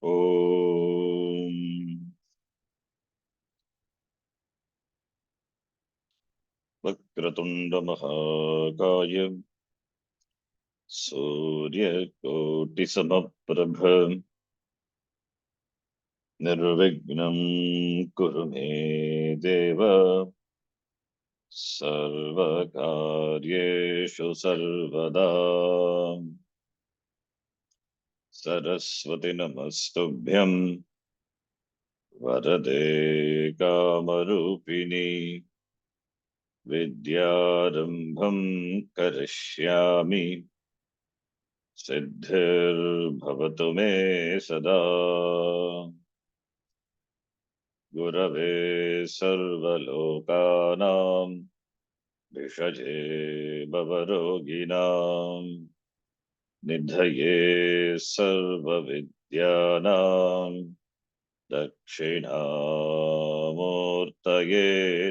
ॐ वक्रतुण्डमहाकाय सूर्यकोटिसमप्रभ निर्विघ्नं कुरु मे देव सर्वकार्येषु सर्वदा सरस्वति नमस्तुभ्यं वरदे कामरूपिणी विद्यारम्भं करिष्यामि सिद्धिर्भवतु मे सदा गुरवे सर्वलोकानां भिषजे भवरोगिणां निधये सर्वविद्यानां दक्षिणामूर्तये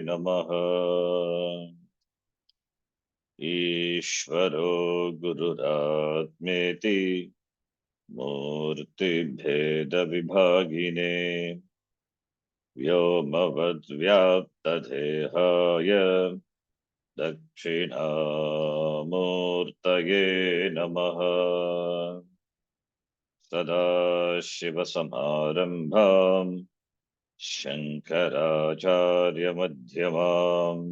नमः। ईश्वरो गुरुरात्मेति मूर्तिभेदविभागिने व्योमवद्व्याप्तदेहाय दक्षिणामूर्तये नमः। सदाशिवसमारम्भां शङ्कराचार्यमध्यमाम्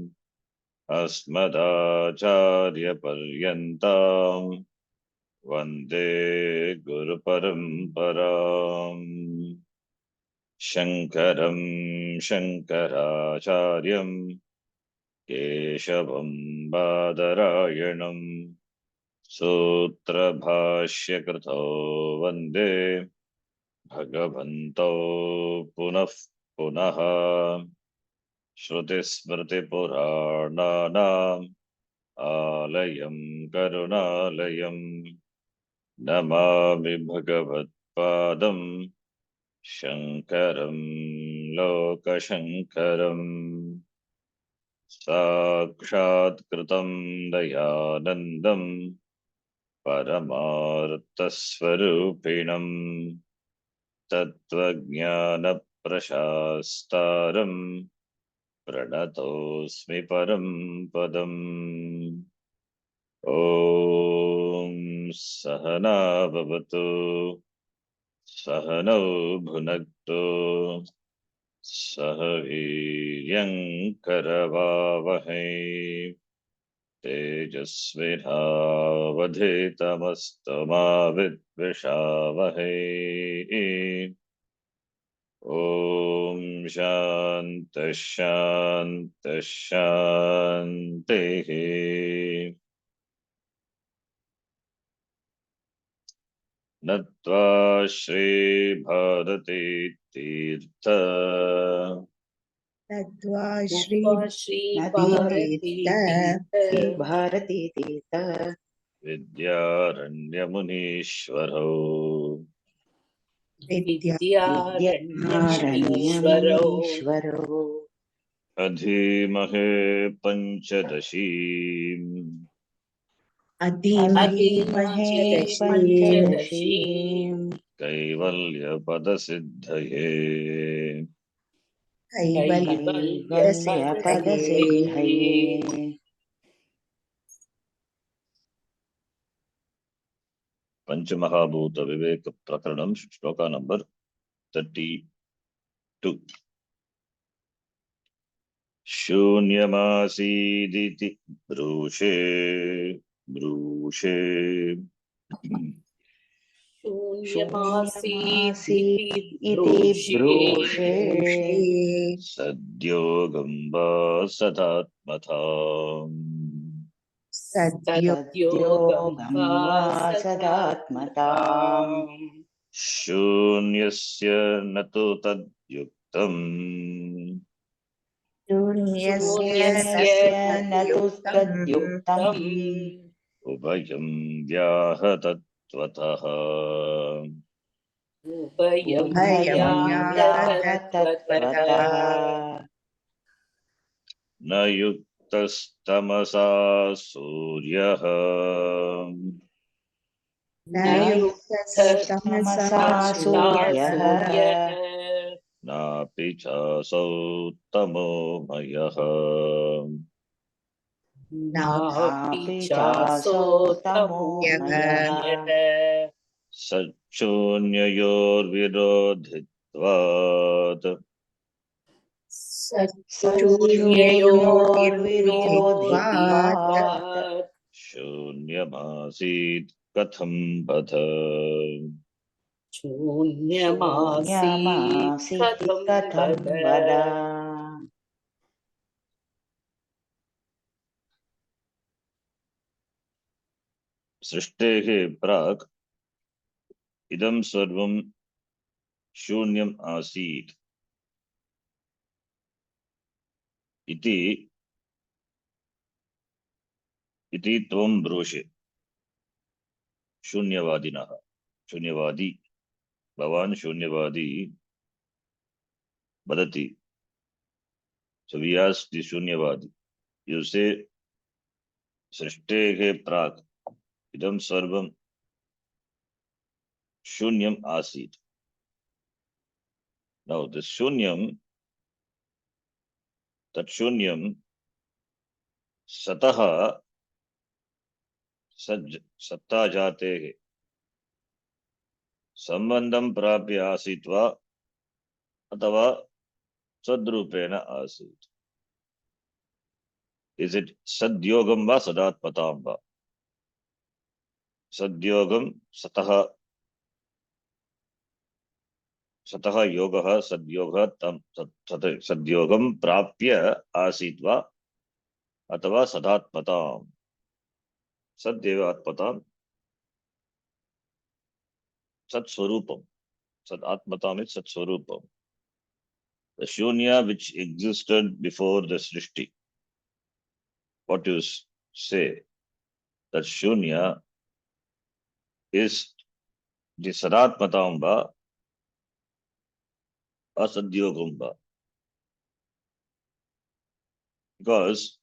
अस्मदाचार्यपर्यन्तां वन्दे गुरुपरम्पराम्। शङ्करं शङ्कराचार्यं केशवं बादरायणं सूत्रभाष्यकृतो वन्दे भगवन्तौ पुनः पुनः। श्रुतिस्मृतिपुराणानाम् आलयं करुणालयं नमामि भगवत्पादं शङ्करं लोकशङ्करम्। साक्षात्कृतं दयानन्दं परमार्थस्वरूपिणं तत्त्वज्ञानप्रशास्तारं प्रणतोऽस्मि परं पदम्। ॐ सहना भवतु सहनौ भुनक्तु सह वीर्यङ्करवावहै तेजस्विनावधीतमस्तु मा विद्विषावहै। ॐ शान्तिः शान्तिः शान्तिः। नत्वा श्रीभारती तीर्थ तद्वा भारती तीर्थ विद्यारण्यमुनीश्वरौ विद्यारण्यमुनीश्वरो अधीमहे पञ्चदशीम् अधीमहे पञ्चदशीम् कैवल्यपदसिद्धये कैवल्यपदसिद्धये। पंचमहाभूत विवेक प्रकरणम श्लोका नंबर 32। शून्यमासीदिति ब्रूषे ब्रूषे शून्यमासीदिति ब्रूषे सद्योगं वा सदात्मताम् सद्योगं वा सदात्मताम्। शून्यस्य न तु तद्युक्तम् शून्यस्य न तु तद्युक्तम् उभयं व्याहतत्वतः उभयं व्याहतत्वतः। न युक्तस्तमसा सूर्यः न युक्तस्तमसा सूर्यः नापि चासौ तमोमयः नापि चासौ तमोमयः सच्छून्ययोर्विरोधित्वात् सच्चून्ययोर्विरोधित्वात् शून्यमासीत् कथं बध शून्यमासीत् कथं वद। सृष्टेः प्राक् इदं सर्वं शून्यम् आसीत् इति त्वं ब्रूषे। शून्यवादिनः, शून्यवादी, भवान् शून्यवादी वदति। So we ask the शून्यवादी, you say सृष्टेः प्राक् इदं सर्वं शून्यम् आसीत्. Now this शून्यं, that शून्यं सतः सत्ता जातेः संबंधं प्राप्य आसीत् वा अथवा सद्रूपेण आसीत्? Is it सद्योगं वा सदात्मतां वा? सद्योगं सतः योगः सद्योगः तं सद्योगं प्राप्य आसीत् वा अथवा सदात्मतां? सद्येव आत्मतां, सत्स्वरूपं. सद आत्मतां is सत्स्वरूपं. The shunya which existed before the srishti. What you say, that shunya is the sadatmatam va asadyogam va. Because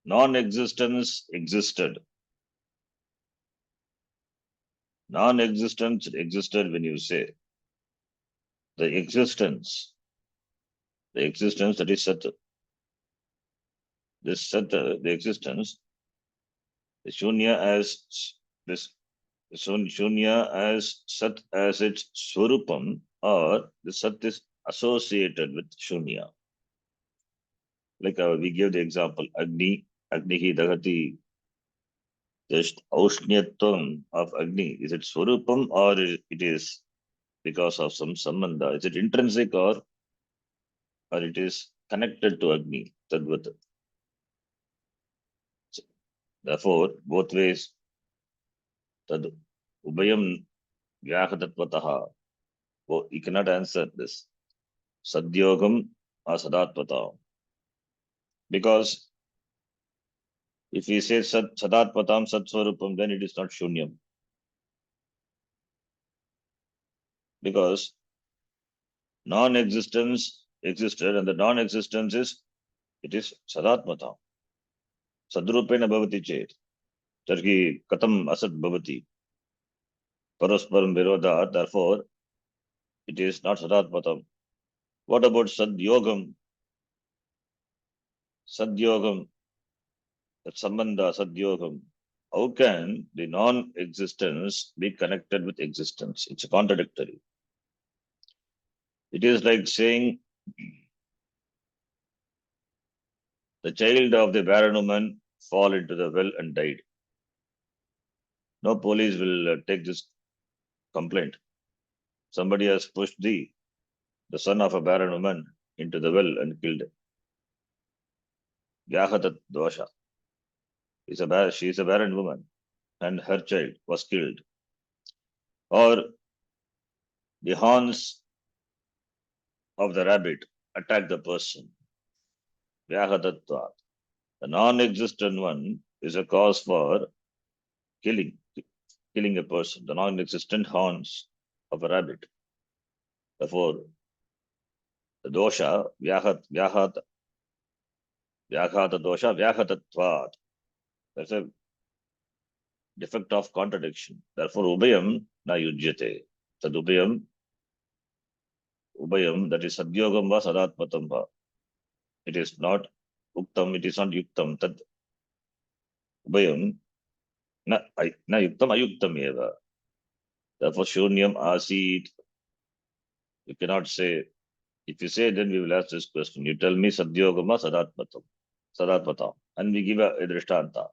non-existence existed. Non-existence existed when you say the existence that is sat. This sat, the existence, the shunya as this shunya as sat as its swarupam, or the sat is associated with shunya. Like we give the example, Agnihi Dagati. Just Aushnyatvam of Agni, is it Swarupam or it is because of some sambandha? Is it intrinsic or it is connected to Agni? Tadvat. Therefore, both ways, Tad Ubayam Vyahatatvataha. You cannot answer this. Sadyogam or Sadatpata. Because if we say Sadatpatam Satswarupam, then it is not Shunyam. Because non-existence existed and the non-existence is, it is Sadatmatam. Sadrupena bhavati chet. Tarki katam asat bhavati. Parasparam virodha. Therefore, it is not Sadatmatam. What about Sadyogam? Sadyogam, that sambandha, Sadyogam. How can the non-existence be connected with existence? It's contradictory. It is like saying the child of the barren woman fall into the well and died. No police will take this complaint. Somebody has pushed the son of a barren woman into the well and killed him. Vyahatat dosha. She is a barren woman and her child was killed. Or the horns of the rabbit attack the person. Vyahatatvat. The non-existent one is a cause for killing a person. The non-existent horns of a rabbit. Therefore, the dosha, vyahata dosha, vyahatatvat. That's a defect of contradiction. Therefore, Ubayam na yujyate. Tad Ubayam, that is Sadyogam va Sadatmatam va. It is not Uktam, it is not Yuktam. Tad Ubayam na Yuktam Ayuktam eva. Therefore, Shunyam Asit. You cannot say, if you say, then we will ask this question. You tell me Sadyogama Sadatmatam. And we give a Drishtanta.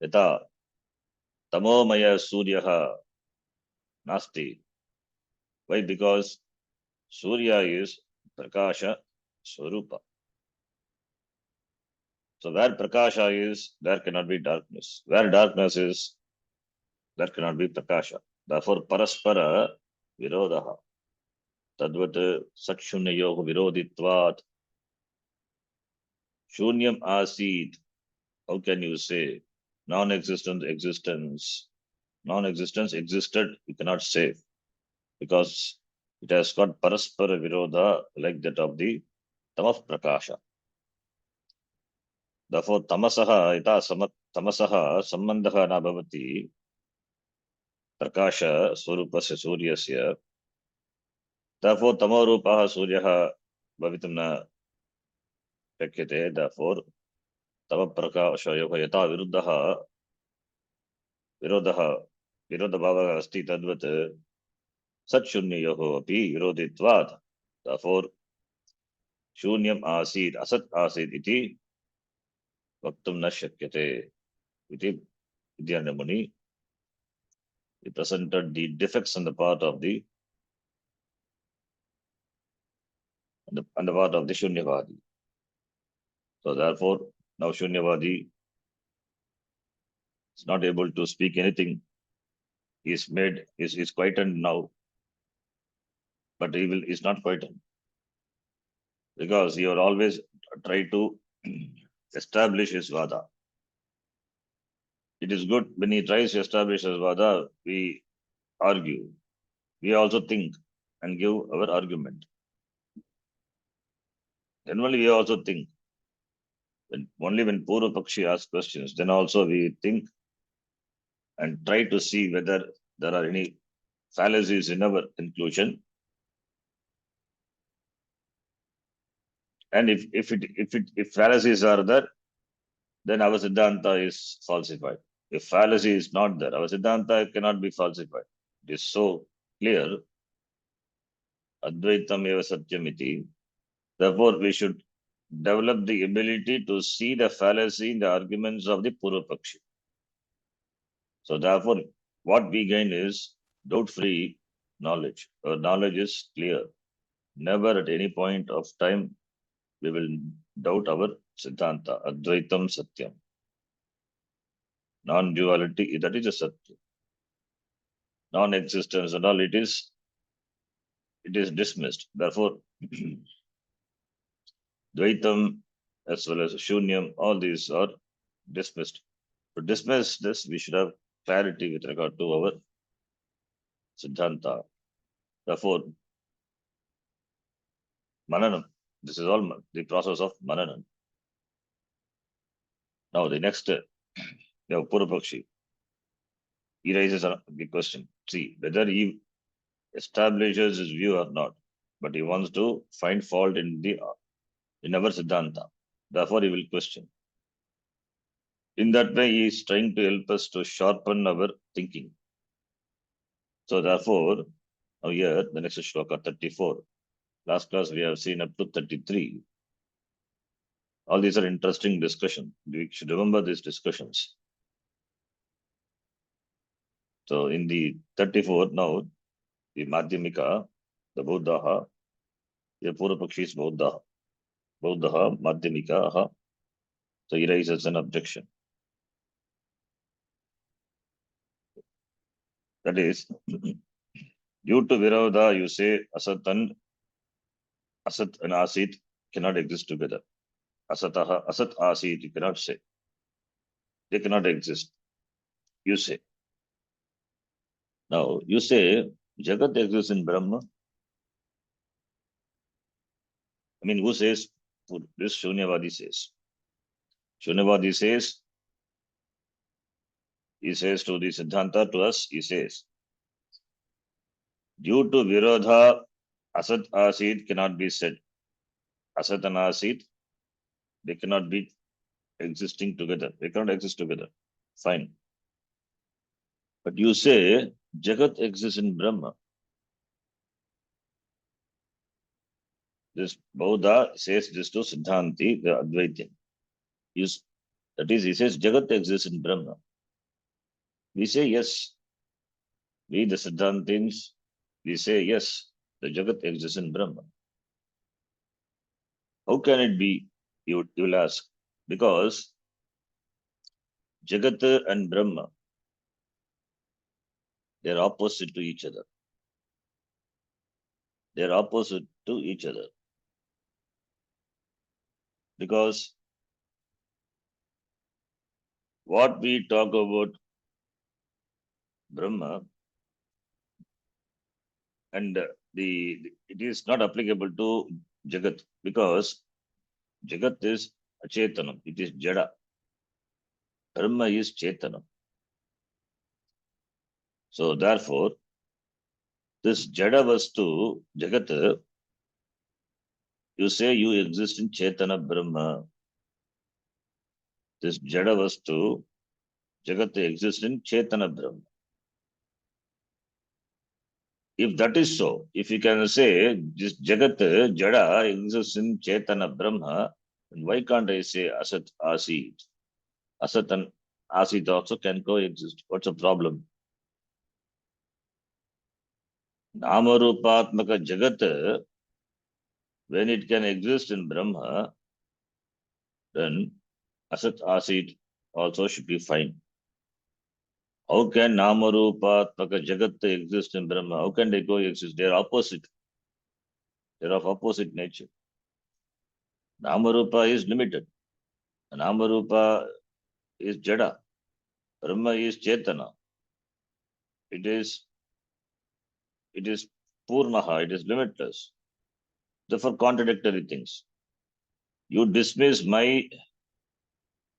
Yata Tamomaya Suryaha Nasti. Why? Because Surya is Prakasha Swarupa. So where Prakasha is, there cannot be darkness. Where darkness is, there cannot be Prakasha. Therefore, Paraspara Virodaha. Tadvat Satshunyayoh Viroditvat. Shunyam Asit. How can you say non-existence, existence? Non-existence existed, you cannot say, because it has got Paraspara Virodha like that of the Tamah Prakasha. Therefore, Tamasaha ita Tamasaha Sambandaha na bhavati Prakasha Swarupasya Suryasya. Therefore, Tamarupaha Suryaha Bhavitum na Shakyate. Therefore, Tama Prakasha Yoga Yata Virodha Bhava Asti Tadvat Satshunya api Viroditvat. Therefore, Shunyam Asid Asat Asid iti Vaktum na Shakyate. Iti Vidyanamuni. He presented the defects on the part of the part of the Shunyavadi. So therefore, now Shunyavadi is not able to speak anything. He is quietened now, but is not quietened because he will always try to establish his vada. It is good when he tries to establish his vada, we argue. We also think and give our argument. Then only we also think. Only when Purva Pakshi asks questions, then also we think and try to see whether there are any fallacies in our conclusion. And if fallacies are there, then our Siddhanta is falsified. If fallacy is not there, our Siddhanta cannot be falsified. It is so clear. Advaitam eva satyamiti. Therefore, we should develop the ability to see the fallacy in the arguments of the Purva Pakshi. So therefore, what we gain is doubt-free knowledge. Our knowledge is clear. Never at any point of time we will doubt our Siddhanta, Advaitam Satyam. Non-duality, that is a Satya. Non-existence and all, it is dismissed. Therefore, Dvaitam as well as Shunyam, all these are dismissed. To dismiss this, we should have clarity with regard to our Siddhanta. Therefore, Mananam, this is all the process of Mananam. Now, the next, we have Purvapakshi. He raises a big question. See, whether he establishes his view or not, but he wants to find fault in our Siddhanta. Therefore, he will question. In that way, he is trying to help us to sharpen our thinking. So therefore, now here, the next shloka 34. Last class, we have seen up to 33. All these are interesting discussions. We should remember these discussions. So in the 34, now, the Madhyamika, the Buddhaha, the Purvapakshi is Buddhaha. Buddhaha, Madhyamika. So he raises an objection. That is, due to Virodha, you say Asat and Asit cannot exist together. Asat Asit, you cannot say. They cannot exist. You say. Now, you say Jagat exists in Brahma. I mean, who says? This Shunyavadi says. Shunyavadi says He says to the Siddhanta, to us, he says, due to Virodha, Asat Asit cannot be said. Asat and Asit, they cannot be existing together. They cannot exist together. Fine. But you say Jagat exists in Brahma. This Bauddha says this to Siddhanti, the Advaitya. That is, he says Jagat exists in Brahma. We say yes. We, the Siddhantins, we say yes, the Jagat exists in Brahma. How can it be? You will ask. Because Jagat and Brahma, they are opposite to each other. They are opposite to each other. Because what we talk about Brahma and it is not applicable to Jagat, because Jagat is Achetanam, it is Jada. Brahma is Chetanam. So therefore, this Jada Vastu, Jagat, you say you exist in Chetana Brahma. This Jada Vastu, Jagat exists in Chetana Brahma. If that is so, if you can say this Jagat, Jada exists in Chetana Brahma, then why can't I say Asat Asit? Asat and Asit also can coexist. What's the problem? Namarupatmaka Jagat, when it can exist in Brahma, then Asat Asit also should be fine. How can Namarupatmaka Jagat exist in Brahma? How can they coexist? They are opposite. They are of opposite nature. Namarupa is limited. Namarupa is Jada. Brahma is Chetana. It is Purnaha, it is limitless. Therefore, contradictory things. You dismiss my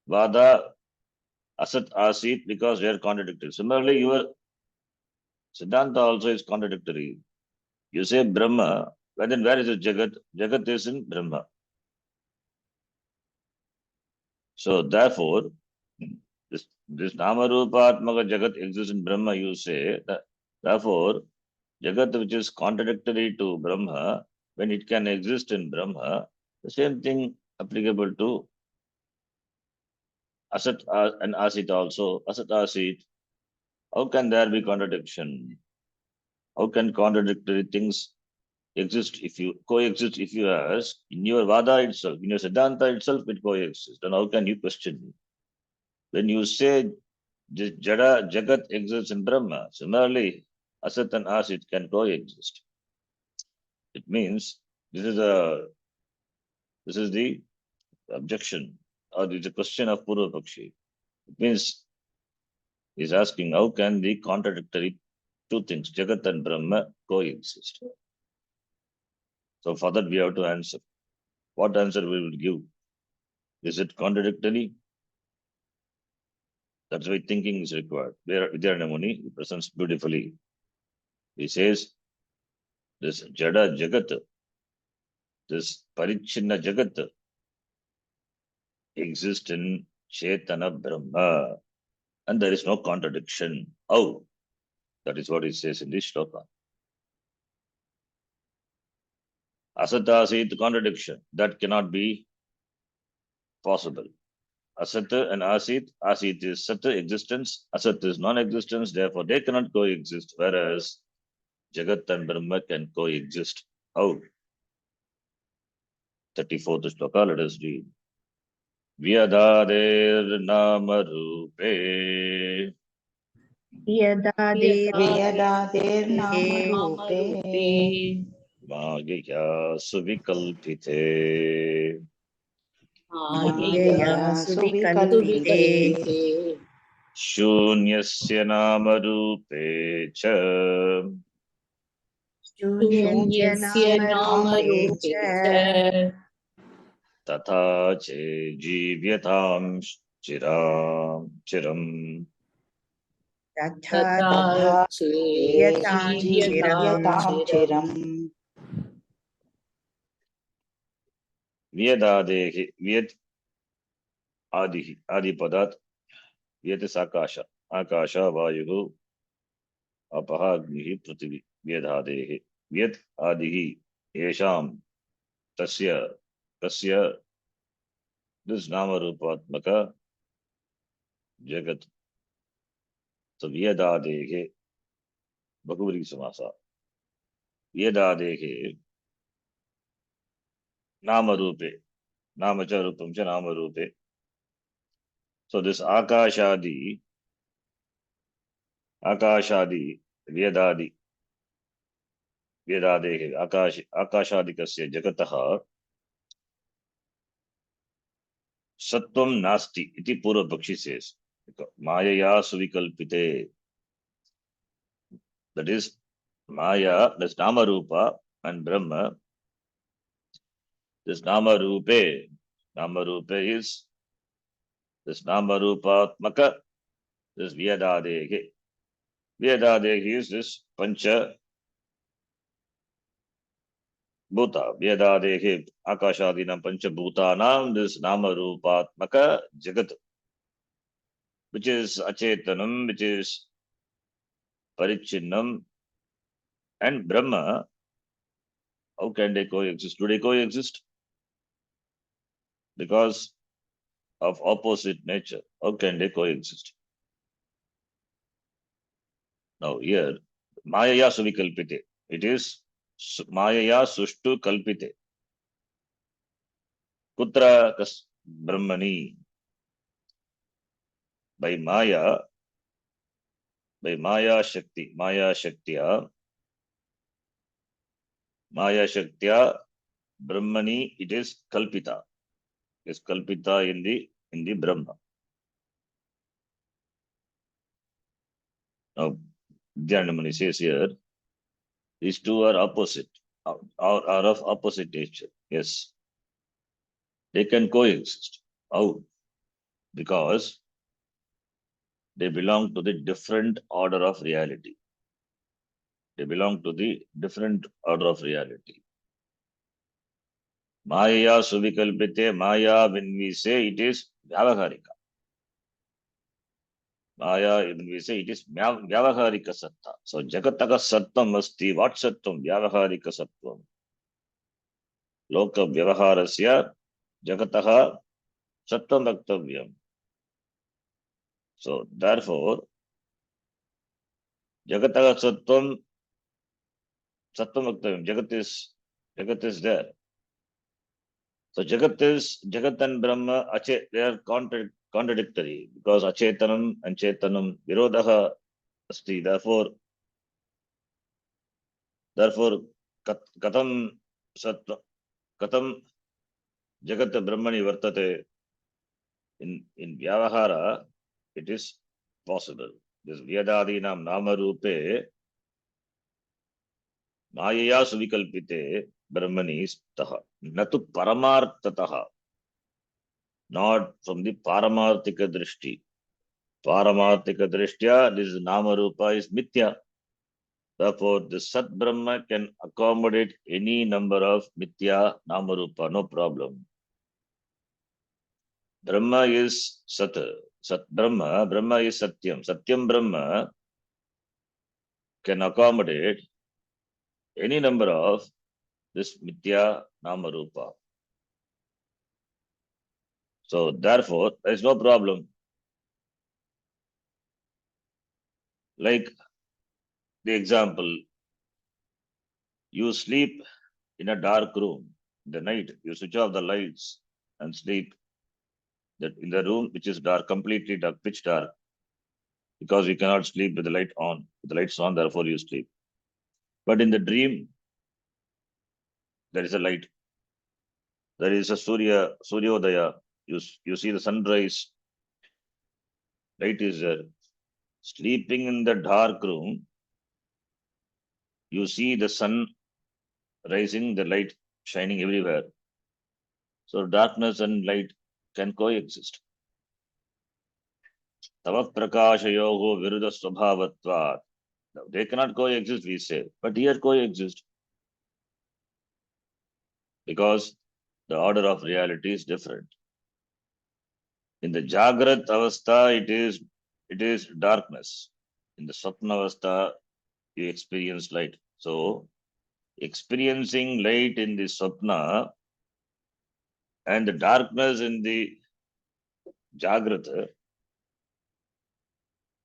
Vada Asat Asit because they are contradictory. Similarly, your Siddhanta also is contradictory. You say Brahma, but then where is the Jagat? Jagat is in Brahma. So therefore, this Namarupatmaka Jagat exists in Brahma, you say. Therefore, Jagat which is contradictory to Brahma, when it can exist in Brahma, the same thing applicable to Asat and Asit also. Asat Asit. How can there be contradiction? How can contradictory things exist if you coexist? If you ask in your Vada itself, in your Siddhanta itself, it coexists. Then how can you question me? When you say Jada Jagat exists in Brahma, similarly, Asat and Asit can coexist. It means this is the objection, or it's a question of Purva Pakshi. It means he's asking how can the contradictory two things, Jagat and Brahma, coexist? So for that we have to answer. What answer we will give? Is it contradictory? That's why thinking is required. Vidyaranya Muni presents beautifully. He says, this Jada Jagat, this Parichinna Jagat exists in Chetana Brahma, and there is no contradiction. How? That is what he says in this shloka. Asatasit contradiction. That cannot be possible. Asat and Asit, Asit is Sat existence, Asat is non-existence, therefore they cannot coexist, whereas Jagat and Brahma can coexist. How? 34th shloka, let us read. Vyadader namarupe Vyadadirnamaroope Magya suvikalpite Magyaya suvikalpite Shunyasya namarupe cha Shunyasya namarupe cha Tatha che jivyatam chiram. तथा तथा चेत् जीव्यतां चिरम् व्यदादेः व्यत् आदिः आदिपदात् व्यत् आकाश आकाश वायुः अपः अग्निः पृथिवी व्यदादेः व्यत् आदिः येषां तस्य तस्य this नामरूपात्मक जगत् so व्यदादेः बहुव्रीहि समासः व्यदादेः नामरूपे नाम च रूपं च नामरूपे so this akashadi व्यदादि व्यदादेः आकाशादिकस्य जगतः सत्वं नास्ति इति पूर्वपक्षी says मायया सुविकल्पिते that is maya this namarupa and brahma this namarupe is this namarupatmaka this vyadadehe is this pancha bhuta vyadadehe akashadinam pancha bhutanam this namarupatmaka jagat which is achetanam which is parichinnam and brahma. How can they coexist? Do they coexist? Because of opposite nature. How can they coexist? Now here, Mayaya Suvikalpite. It is Mayaya Sushtu Kalpite. Kutra kas Brahmani. By Maya Shakti. Maya Shaktya Brahmani, it is Kalpita. It is Kalpita in the Brahma. Now, Dhyanamani says here, these two are opposite, are of opposite nature. Yes. They can coexist. How? Because they belong to the different order of reality. They belong to the different order of reality. Maya Suvikalpite, Maya, when we say it is Vyavaharika. Maya, when we say it is Vyavaharika Satta. So Jagataka Sattam Asti, what Sattam? Vyavaharika Sattvam. Loka Vyavaharasya Jagataha Sattam Vaktavyam. So therefore, Jagataha Sattam Vaktavyam. Jagat is there. So Jagat and Brahma, they are contradictory because Achetanam and Chetanam Virodaha Asti. Therefore, Katam Sattva, Katam Jagat Brahmani Vartate in Vyavahara, it is possible. This Vyadadinam Namarupe Mayaya Suvikalpite Brahmani Staha. Natu Paramartataha. Not from the Paramartika Drishti. Paramartika Drishtya, this Namarupa is Mithya. Therefore, the Sat Brahma can accommodate any number of Mithya Namarupa, no problem. Brahma is Sat. Brahma is Satyam. Satyam Brahma can accommodate any number of this Mithya Namarupa. So, therefore, there is no problem. Like the example, you sleep in a dark room. In the night, you switch off the lights and sleep. That in the room which is dark, completely dark, pitch dark, because you cannot sleep with the light on. With the lights on, therefore you sleep. But in the dream, there is a light. There is a Suryodaya. You see the sunrise. Light is there. Sleeping in the dark room, you see the sun rising, the light shining everywhere. So darkness and light can coexist. Tava prakashayogo viruddha swabhavatvat. They cannot coexist, we say, but here coexist because the order of reality is different. In the Jagrat Avastha, it is darkness. In the Swapna Avastha, you experience light. So, experiencing light in the Swapna and the darkness in the Jagrata,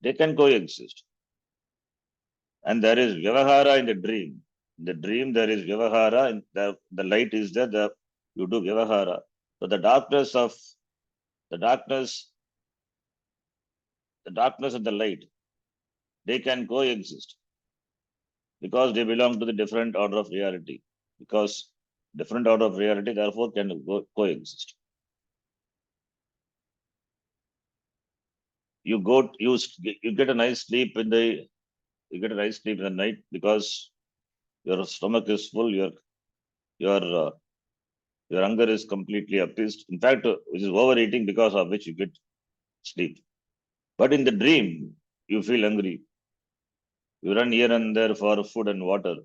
they can coexist. And there is Vyavahara in the dream. In the dream, there is Vyavahara, and the light is there, you do Vyavahara. So the darkness, the darkness and the light, they can coexist because they belong to the different order of reality. Because different order of reality, therefore, can coexist. You get a nice sleep in the night because your stomach is full, your uh, your hunger is completely appeased. In fact, which is overeating, because of which you get sleep. But in the dream, you feel hungry. You run here and there for food and water.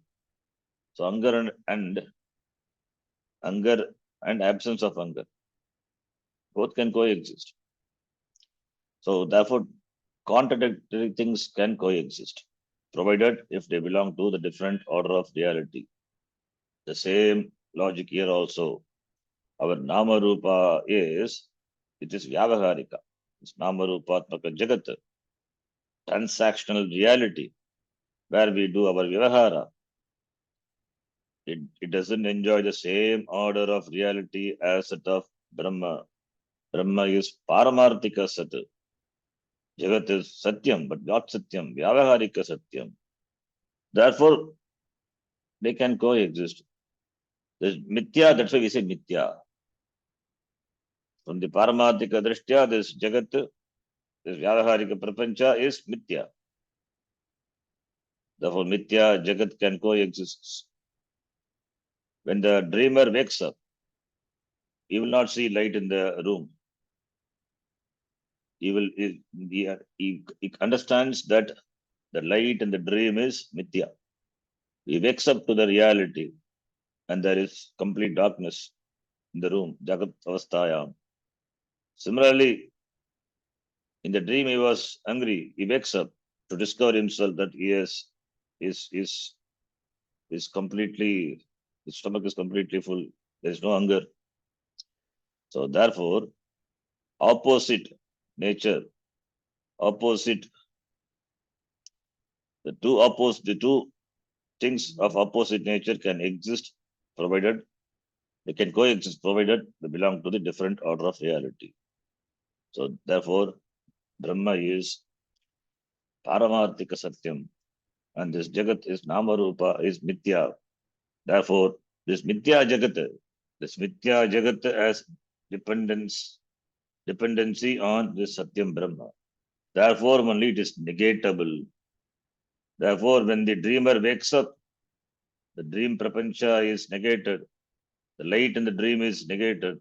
So hunger and absence of hunger, both can coexist. So therefore, contradictory things can coexist, provided if they belong to the different order of reality. The same logic here also. Our Nama Rupa it is Vyavaharika. It's Nama Rupatmaka Jagat, transactional reality, where we do our Vyavahara. It doesn't enjoy the same order of reality as that of Brahma. Brahma is Paramarthika Sat. Jagat is Satyam, but not Satyam, Vyavaharika Satyam. Therefore, they can coexist. There's Mithya, that's why we say Mithya. From the Paramarthika Drishtya, this Jagat, this Vyavaharika Prapancha is Mithya. Therefore, Mithya, Jagat can coexist. When the dreamer wakes up, he will not see light in the room. He understands that the light in the dream is Mithya. He wakes up to the reality and there is complete darkness in the room, Jagat Avasthayam. Similarly, in the dream he was hungry. He wakes up to discover himself that is completely, his stomach is completely full. There is no hunger. So therefore, opposite nature, opposite the two things of opposite nature can exist, provided they can coexist, provided they belong to the different order of reality. So therefore, Brahma is Paramarthika Satyam, and this Jagat is Namarupa, is Mithya. Therefore, this Mithya Jagat has dependency on this Satyam Brahma. Therefore, only it is negatable. Therefore, when the dreamer wakes up, the dream prapancha is negated. The light in the dream is negated.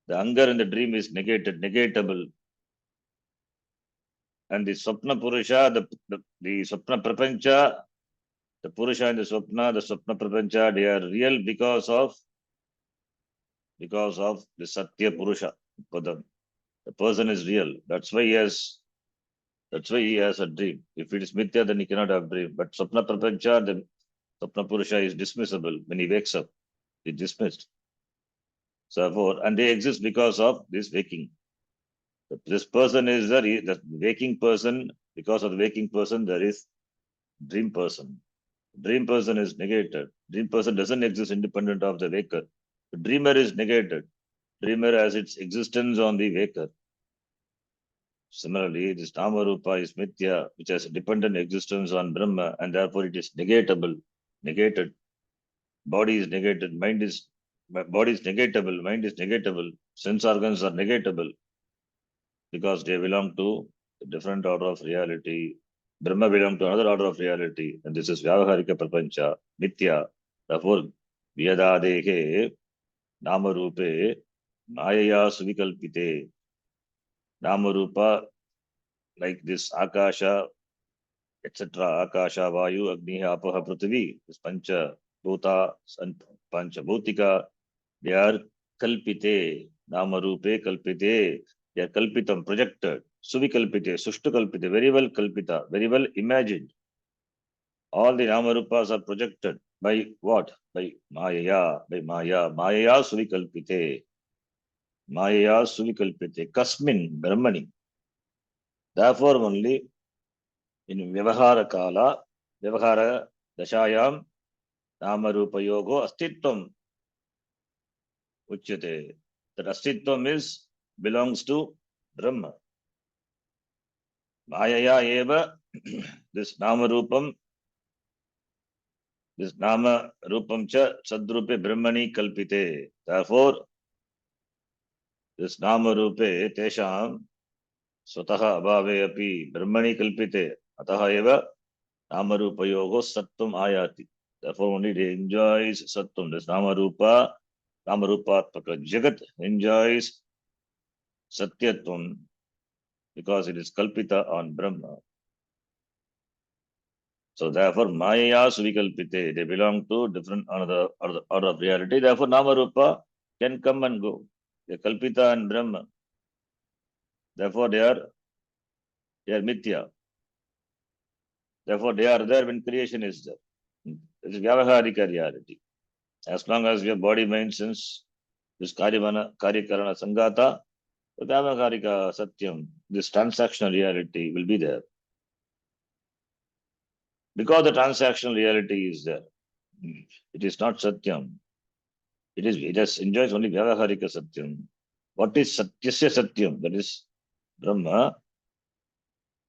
The hunger in the dream is negatable. And the Swapna Purusha, the Swapna Prapancha, the Purusha and the Swapna Prapancha, they are real because of the Satya Purusha. The person is real. That's why he has a dream. If it is Mithya, then he cannot have dream. But Swapna Prapancha, the Swapna Purusha is dismissible. When he wakes up, he's dismissed. So therefore, and they exist because of this waking. This person is the waking person. Because of the waking person, there is dream person. Dream person is negated. Dream person doesn't exist independent of the waker. The dreamer is negated. Dreamer has its existence on the waker. Similarly, this Namarupa is Mithya, which has a dependent existence on Brahma, and therefore it is negatable, negated. Body is negated, body is negatable, mind is negatable, sense organs are negatable because they belong to a different order of reality. Brahma belong to another order of reality, and this is Vyavaharika Prapancha, Mithya. Therefore, Vyadadehe, Namarupe, Mayaya Suvikalpite. Namarupa like this Akasha, etc. Akasha, Vayu, Agni, Apaha, Prithvi, this Pancha Bhuta and Pancha Bhutika, they are Kalpite, Namarupe Kalpite, they are Kalpitam, projected, Suvikalpite, Sushtu Kalpite, very well Kalpita, very well imagined. All the Namarupas are projected by what? By Maya, Maya Suvikalpite, Maya Suvikalpite, Kasmin, Brahmani. Therefore, only in Vyavahara Kala, Vyavahara Dashayam, Namarupayogo, Astitvam, Uchyate. That Astitvam is, belongs to Brahma. Mayaya Eva, this Namarupam, this Nama Rupam Cha Sadrupe Brahmani Kalpite. Therefore, this Namarupe Tesham Swataha Abhave Api Brahmani Kalpite. Ataha Eva Namarupayogo Sattvam Ayati. Therefore, only they enjoys Sattvam. This Namarupa, Namarupatmaka Jagat enjoys Satyatvam because it is Kalpita on Brahma. So therefore, Maya Suvikalpite, they belong to different another order of reality. Therefore, Namarupa can come and go. They are Kalpita and Brahma. Therefore, they are Mithya. Therefore, they are there when creation is there. It is Vyavaharika reality. As long as your body, mind, sense, this Karyavana, Karyakarana, Sangata, the Vyavaharika Satyam, this transactional reality will be there. Because the transactional reality is there. It is not Satyam. It has enjoys only Vyavaharika Satyam. What is Satyasya Satyam? That is Brahma,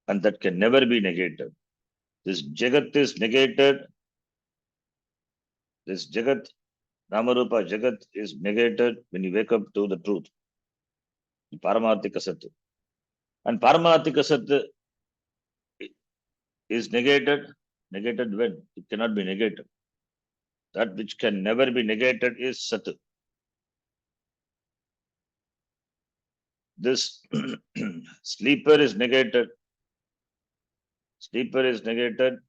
and that can never be negated. This Jagat is negated. This Jagat, Namarupa Jagat is negated when you wake up to the truth. Paramarthika Satya. And Paramarthika Satya is negated. Negated when? It cannot be negated. That which can never be negated is Sat. This sleeper is negated. Sleeper is negated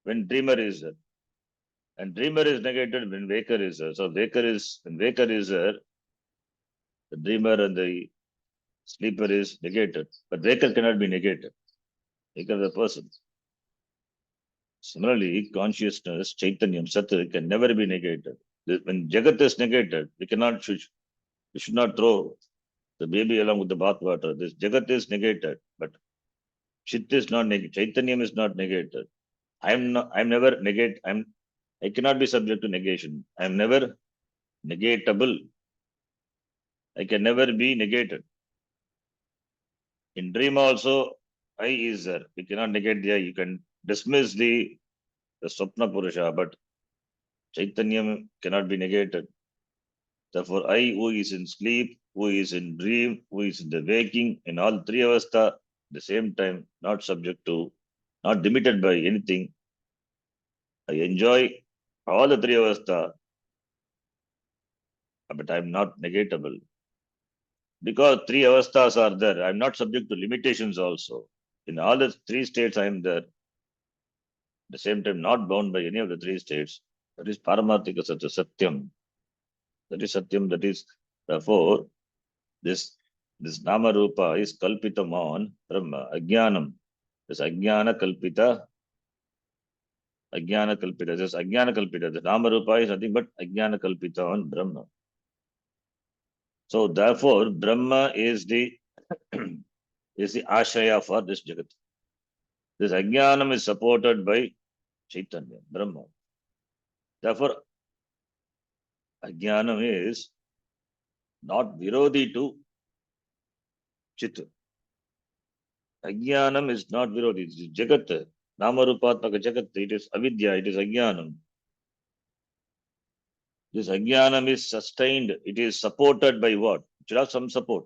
when dreamer is there. And dreamer is negated when waker is there. So when waker is there, the dreamer and the sleeper is negated. But waker cannot be negated. Waker is a person. Similarly, consciousness, Chaitanyam, Sat can never be negated. When Jagat is negated, we should not throw the baby along with the bathwater. This Jagat is negated, but Chit is not negated. Chaitanyam is not negated. I'm never negate. I cannot be subject to negation. I'm never negatable. I can never be negated. In dream also, I is there. You cannot negate the I. You can dismiss the Swapna Purusha, but Chaitanyam cannot be negated. Therefore, I who is in sleep, who is in dream, who is in the waking, in all three avastha, at the same time, not subject to, not limited by anything. I enjoy all the three avastha, but I'm not negatable. Because three avasthas are there, I'm not subject to limitations also. In all the three states, I am there. At the same time, not bound by any of the three states. That is Paramarthika Satya, Satyam. That is Satyam, that is, therefore, this Nama Rupa is Kalpitam on Brahma, Ajnanam. This Ajnana Kalpita, this Ajnana Kalpita. The Nama Rupa is nothing but Ajnana Kalpita on Brahma. So therefore, Brahma is the Ashraya for this Jagat. This Ajnanam is supported by Chaitanya, Brahma. Therefore, Ajnanam is not Virodhi to Chit. Ajnanam is not Virodhi. It is Jagat. Namarupatmaka Jagat. It is Avidya. It is Ajnanam. This Ajnanam is sustained. It is supported by what? It should have some support.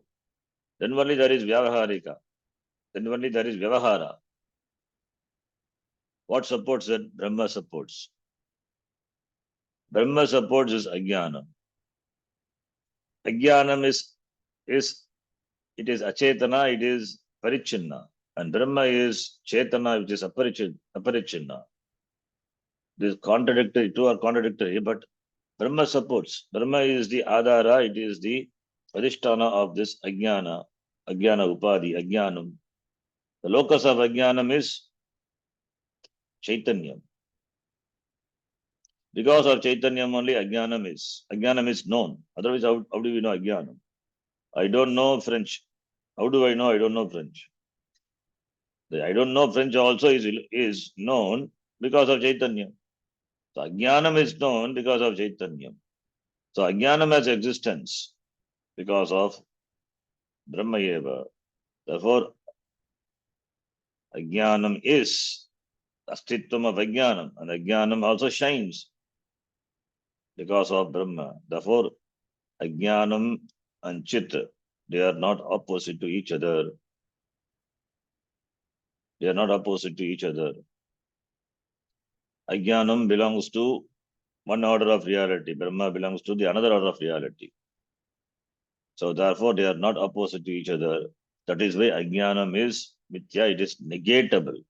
Then only there is Vyavaharika. Then only there is Vyavahara. What supports that? Brahma supports. Brahma supports is Ajnanam. Ajnanam is it is achetana, it is parichinna. And Brahma is chetana, which is aparichinna. This contradictory, two are contradictory, but Brahma supports. Brahma is the adhara, it is the adhisthana of this ajnana, ajnana upadhi, ajnanam. The locus of ajnanam is Chaitanyam. Because of Chaitanyam only Ajnanam is known. Otherwise, how do we know Ajnanam? I don't know French. How do I know I don't know French? The I don't know French also is known because of Chaitanya. So Ajnanam is known because of Chaitanya. So Ajnanam has existence because of Brahma Eva. Therefore, Ajnanam is Astitvam of Ajnanam, and Ajnanam also shines because of Brahma. Therefore, Ajnanam and Chit, they are not opposite to each other. They are not opposite to each other. Ajnanam belongs to one order of reality. Brahma belongs to the another order of reality. So therefore, they are not opposite to each other. That is why Ajnanam is mithya, it is negatable.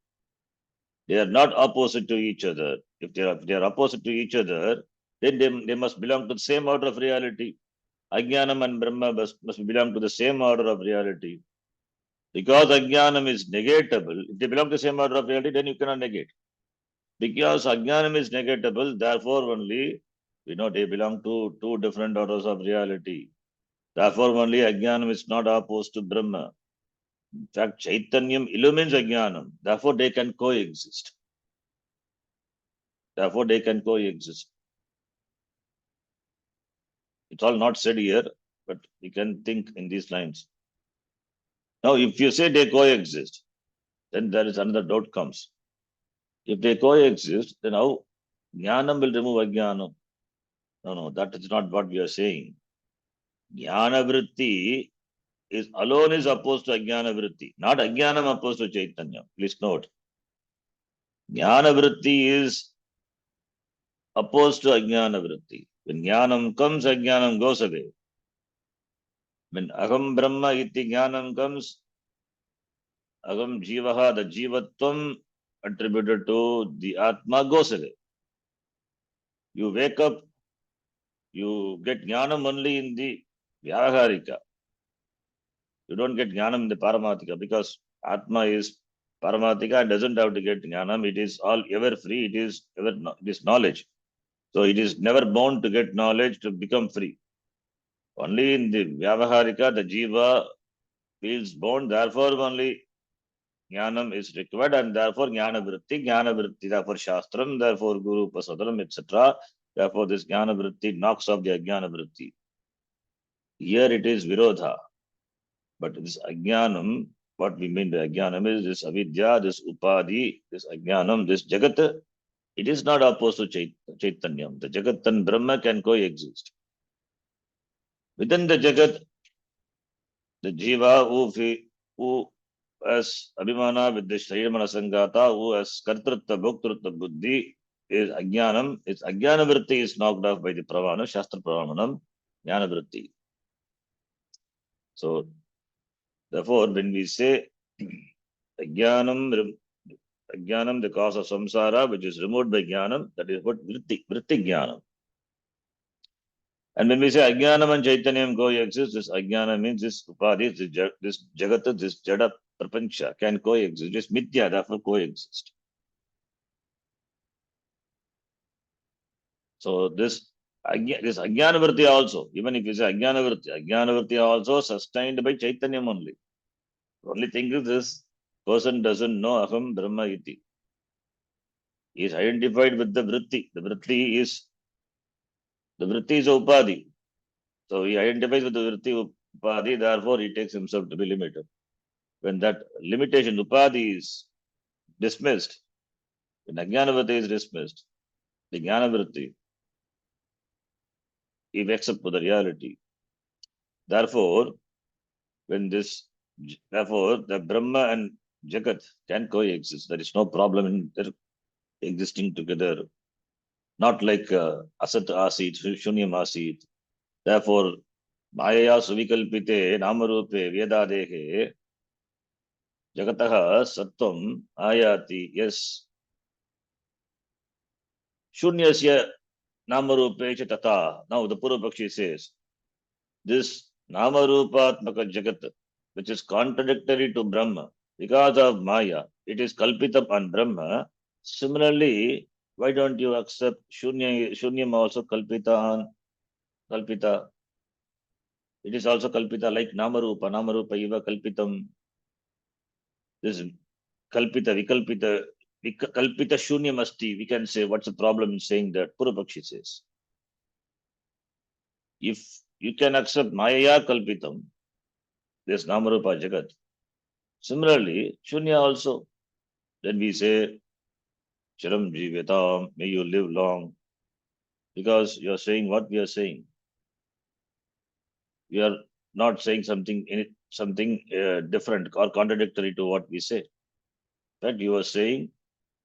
They are not opposite to each other. If they are opposite to each other, then they must belong to the same order of reality. Ajnanam and Brahma must belong to the same order of reality. Because Ajnanam is negatable, if they belong to the same order of reality, then you cannot negate. Because Ajnanam is negatable, therefore only, they belong to two different orders of reality. Therefore only Ajnanam is not opposed to Brahma. In fact, Chaitanyam illumines Ajnanam. Therefore they can coexist. Therefore they can coexist. It's all not said here, but we can think in these lines. Now, if you say they coexist, then there is another doubt comes. If they coexist, then how Jnanam will remove Ajnanam? No, that is not what we are saying. Jnana vritti is alone is opposed to Ajnana vritti, not Ajnanam opposed to Chaitanya. Please note. Jnana vritti is opposed to Ajnana vritti. When Jnanam comes, Ajnanam goes away. When Aham Brahma iti Jnanam comes, Aham Jivaha, the Jivatvam attributed to the Atma goes away. You wake up, you get Jnanam only in the Vyavaharika. You don't get Jnanam in the Paramatika because Atma is Paramatika and doesn't have to get Jnanam. It is all ever free. It is knowledge. So it is never bound to get knowledge to become free. Only in the Vyavaharika, the Jiva feels bound. Therefore, only Jnanam is required and therefore Jnana Vritti, therefore Shastram, therefore Guru Pasadram, etc. Therefore, this Jnana Vritti knocks off the Ajnana Vritti. Here it is Virodha. But this Ajnanam, what we mean by Ajnanam is this Avidya, this Upadhi, this Ajnanam, this Jagat, it is not opposed to Chaitanyam. The Jagat and Brahma can coexist. Within the Jagat, the Jiva who has Abhimana with the Shriramana Sangata, who has Kartrutta, Bhoktrutta Buddhi, is Ajnanam. Its Ajnana Vritti is knocked off by the Pravana, Shastra Pravanam, Jnana Vritti. So, therefore, when we say Ajnanam, the cause of samsara, which is removed by jnanam, that is what vritti jnanam. And when we say ajnanam and chaitanyam coexist, this ajnana means this upadhi, this jagat, this jada prapancha can coexist. This mithya, therefore coexist. So this ajnana vritti also, even if you say ajnana vritti also sustained by chaitanyam only. The only thing is this person doesn't know aham brahma iti. He is identified with the vritti. The vritti is upadhi. So he identifies with the vritti upadhi, therefore he takes himself to be limited. When that limitation upadhi is dismissed, when ajnanavritti is dismissed, the jnanavritti, he wakes up to the reality. Therefore, therefore the Brahma and Jagat can coexist. There is no problem in their existing together. Not like Asat Asit, Shunyam Asit. Therefore, Maya suvikalpite namarupe vedadehe jagatah sattvam ayati. Yes, shunyasya namarupe cha tata. Now the Purvapakshi says, this namarupatmaka jagat, which is contradictory to Brahma, because of Maya, it is kalpitam on Brahma. Similarly, why don't you accept Shunyam also kalpita on kalpita? It is also kalpita like Namarupa iva kalpitam. This kalpita, vikalpita, kalpita Shunyam asti. We can say, what's the problem in saying that? Purvapakshi says, if you can accept Maya kalpitam, this Namarupa jagat. Similarly, Shunya also. Then we say, Chiram Jivatam, may you live long, because you are saying what we are saying. We are not saying something different or contradictory to what we say. But you are saying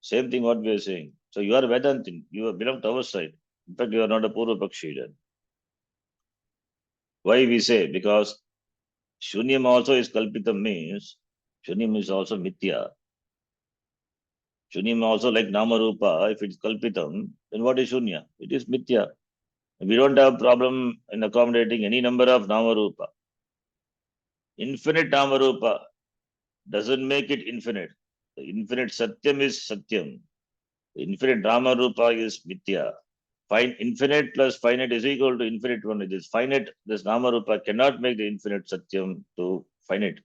same thing what we are saying. So you are Vedantin, you belong to our side. In fact, you are not a Purva Pakshi then. Why we say? Because Shunyam also is Kalpitam means Shunyam is also Mithya. Shunyam also like Namarupa, if it's Kalpitam, then what is Shunya? It is Mithya. We don't have problem in accommodating any number of Namarupa. Infinite Namarupa doesn't make it infinite. The infinite Satyam is Satyam. The infinite Namarupa is Mithya. Infinite plus finite is equal to infinite one. It is finite. This Namarupa cannot make the infinite Satyam to finite.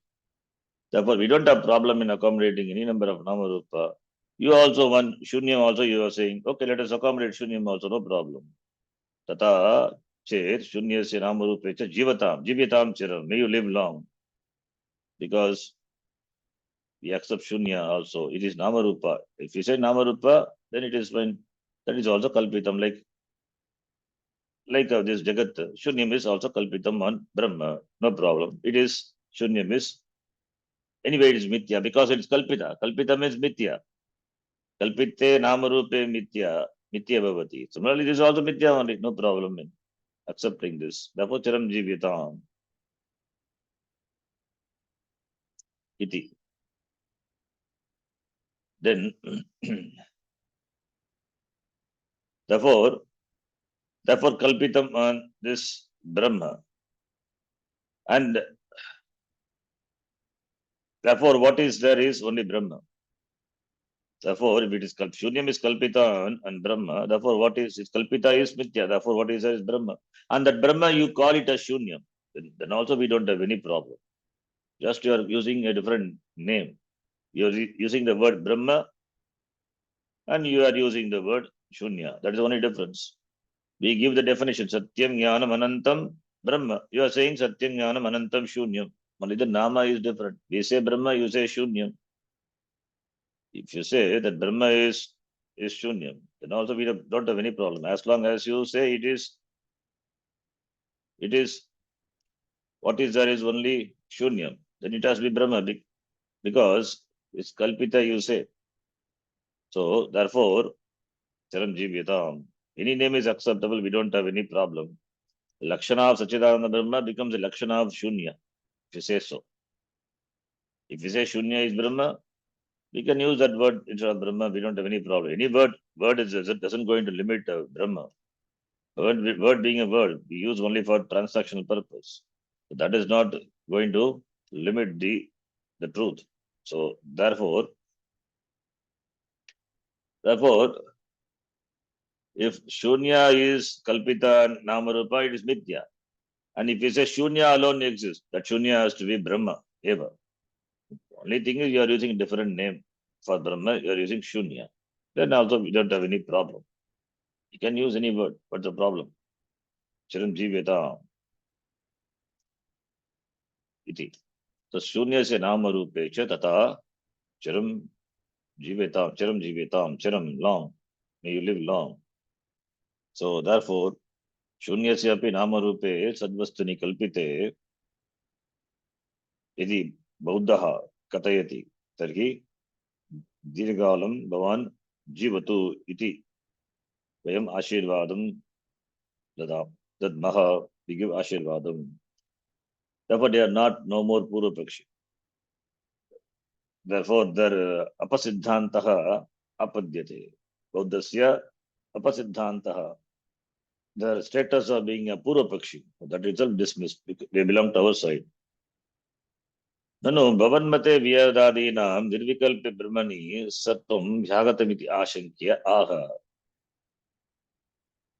Therefore, we don't have problem in accommodating any number of Namarupa. You also one Shunyam also you are saying, okay, let us accommodate Shunyam also, no problem. Tata chet Shunyasya Namarupe cha Jivatam chiram. May you live long. Because we accept Shunya also. It is Namarupa. If you say Namarupa, then it is when that is also Kalpitam. Like this Jagat, Shunyam is also Kalpitam on Brahma. No problem. It is Shunyam is anyway it is Mithya because it is Kalpita. Kalpita means Mithya. Kalpite Namarupe Mithya. Mithya Bhavati. Similarly, this is also Mithya only. No problem in accepting this. Therefore, Charam Jivitam. Iti. Then, therefore, Kalpitam on this Brahma. And therefore, what is there is only Brahma. Therefore, if it is Shunyam is Kalpita and Brahma, therefore what is Kalpita is Mithya, therefore what is there is Brahma. And that Brahma you call it as Shunyam. Then also we don't have any problem. Just you are using a different name. You are using the word Brahma and you are using the word Shunya. That is the only difference. We give the definition Satyam Jnanam Anantam Brahma. You are saying Satyam Jnanam Anantam Shunyam. Only the Nama is different. We say Brahma, you say Shunyam. If you say that Brahma is Shunyam, then also we don't have any problem. As long as you say it is what is there is only Shunyam, then it has to be Brahma because it's Kalpita you say. So therefore, Charanjivitam, any name is acceptable, we don't have any problem. Lakshana of Sachidananda Brahma becomes a Lakshana of Shunya, if you say so. If you say Shunya is Brahma, we can use that word instead of Brahma, we don't have any problem. Any word doesn't going to limit Brahma. Word being a word, we use only for transactional purpose. So that is not going to limit the truth. So therefore, if Shunya is Kalpita and Namarupa, it is Mithya. And if you say Shunya alone exists, that Shunya has to be Brahma, Eva. Only thing is you are using a different name for Brahma, you are using Shunya. Then also we don't have any problem. You can use any word. What's the problem? Chiranjiveta iti. So Shunya se Namarupe cha tata Chiram Chiram, long. May you live long. So therefore, Shunyasya api Namarupe Sadvastuni Kalpite यदि बौद्धः कथयति तर्हि दीर्घकालं भवान् जीवतु इति वयम् आशीर्वादं दद्मः. We give आशीर्वादं. Therefore, they are not no more Purva Pakshi. Therefore, their apasiddhantaha apadyate. Buddhasya apasiddhantaha. Their status of being a Purva Pakshi, that itself dismissed. They belong to our side. Nanu bhavanmate vyadadinam nirvikalpi brahmani sattvam bhagatamiti ashankya aha.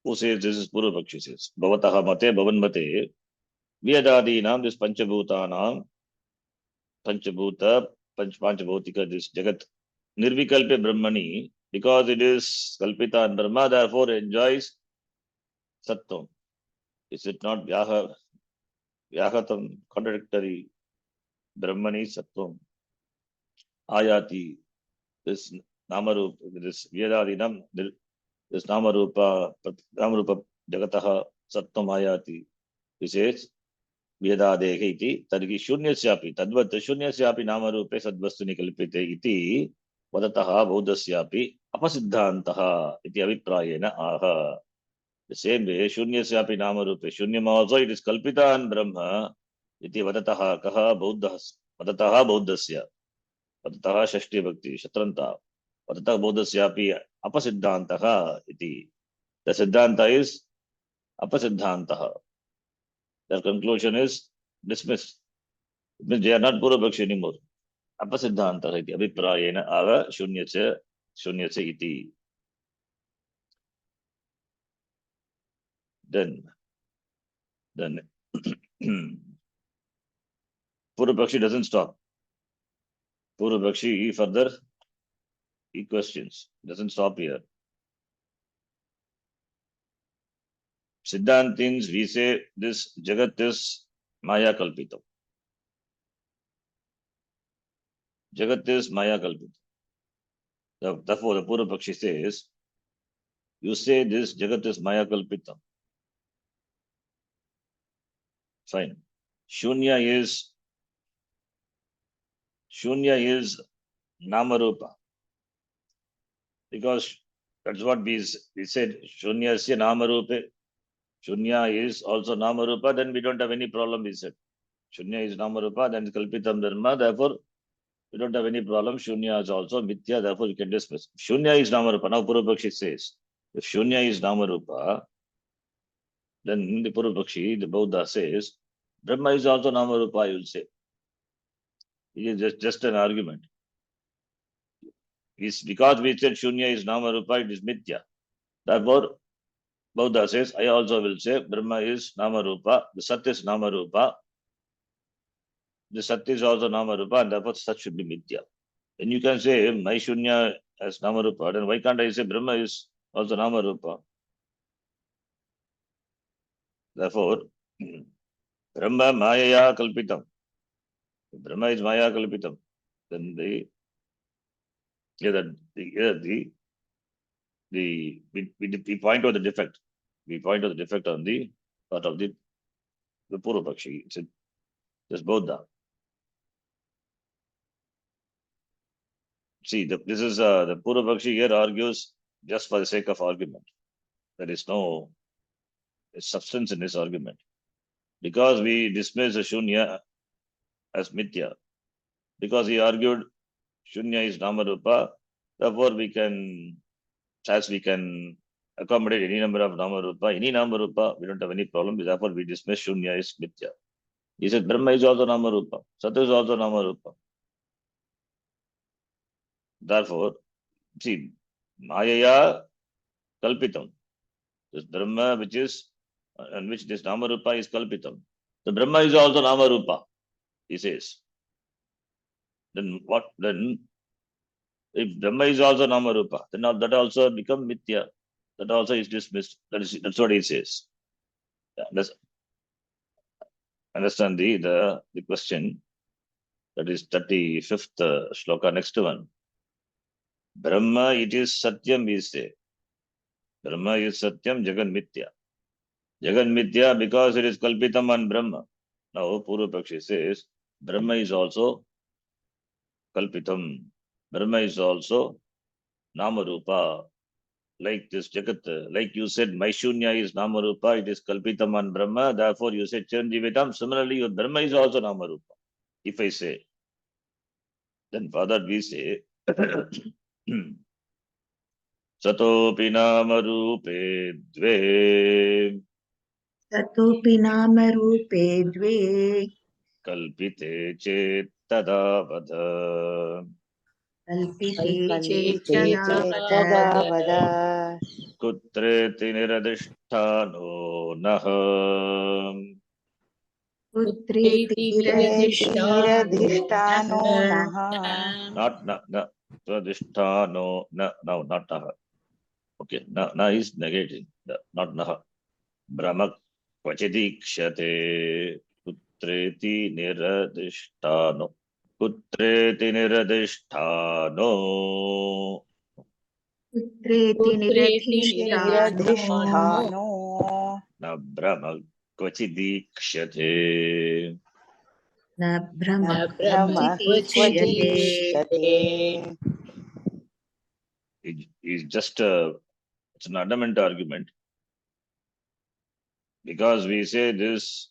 Who says this is Purva Pakshi says? Bhavataha mate bhavanmate vyadadinam, this panchabhutanam, panchabhuta, panchabhutika, this jagat, nirvikalpi brahmani, because it is kalpita and Brahma, therefore enjoys sattvam. Is it not vyagatam, contradictory? Brahmani sattvam. Ayati, this namarup, this vyadadinam, this namarupa jagataha sattvam ayati. He says, Vyedadehe iti, targi shunyasyapi, tadvat shunyasyapi namarupe sadvastuni kalpite iti, vadataha bauddhasyapi apasiddhantaha iti aviprayena aha. The same way, shunyasyapi namarupe, shunyam also it is kalpita and Brahma, iti vadataha kaha bauddhas, vadataha bauddhasya, vadataha shashti bhakti, shatranta, vadataha bauddhasyapi apasiddhantaha iti. The siddhanta is apasiddhantaha. Their conclusion is dismissed. It means they are not Purvapakshi anymore. Apasiddhanta iti abhiprayena ava shunyase iti. Then Purvapakshi doesn't stop. Purvapakshi further he questions. Doesn't stop here. Siddhantins, we say this Jagat is Maya Kalpitam. Jagat is Maya Kalpitam. Therefore, the Purvapakshi says, you say this Jagat is Maya Kalpitam. Fine. Shunya is Namarupa. Because that's what we said. Shunya is Namarupa. Shunya is also Namarupa, then we don't have any problem, we said. Shunya is Namarupa, then Kalpitam Dharma, therefore we don't have any problem. Shunya is also Mithya, therefore we can dismiss. Shunya is Namarupa. Now Purvapakshi says, if Shunya is Namarupa, then the Purvapakshi, the Buddha says, Brahma is also Namarupa, you will say. It is just an argument. It's because we said Shunya is Namarupa, it is Mithya. Therefore, Buddha says, I also will say Brahma is Namarupa, the Sat is Namarupa, the Sat is also Namarupa, and therefore Sat should be Mithya. Then you can say my Shunya as Namarupa, then why can't I say Brahma is also Namarupa? Therefore, Brahma Maya Kalpitam. Brahma is Maya Kalpitam. Then we point out the defect. We point out the defect on the part of the Purvapakshi. It's just Buddha. See, this is the Purvapakshi here argues just for the sake of argument. There is no substance in this argument. Because we dismiss the Shunya as Mithya, because he argued Shunya is Namarupa, therefore we can accommodate any number of Namarupa, we don't have any problem, therefore we dismiss Shunya is Mithya. He said Brahma is also Namarupa, Sat is also Namarupa. Therefore, see, Mayaya Kalpitam. This Brahma which is, and which this Namarupa is Kalpitam. The Brahma is also Namarupa, he says. Then what? Then, if Brahma is also Namarupa, then that also become Mithya. That also is dismissed. That's what he says. Yeah, understand the question. That is 35th shloka, next one. Brahma, it is Satyam, we say. Brahma is Satyam, Jagan Mithya. Jagan Mithya because it is Kalpitam and Brahma. Now, Purvapakshi says, Brahma is also Kalpitam. Brahma is also Namarupa. like this Jagat, like you said, my Shunya is Namarupa, it is Kalpitam and Brahma, therefore you said Chiranjivitam. Similarly, your Brahma is also Namarupa. If I say, then for that we say, Satopi Namarupe Dve ततोऽपि नामरूपे द्वे Kalpite Chet Tadavadha कल्पिते कल्पिते चेतनावद तदा वद Kutreti Niradhisthano Naha पुत्रेति निरधिष्ठानो नः Not na na Radhisthano na no not Naha. Okay, na is negating, not Naha. Brahma Kvachidikshate Putreti Niradhisthano Putreti Niradhisthano पुत्रेति निरधिष्ठानो निरधिष्ठानो Na Brahma Kvachidikshate. न भ्रम न न भ्रमः क्वचिदीक्ष्यते क्वचिदीक्ष्यते It is just it's an adamant argument because we say this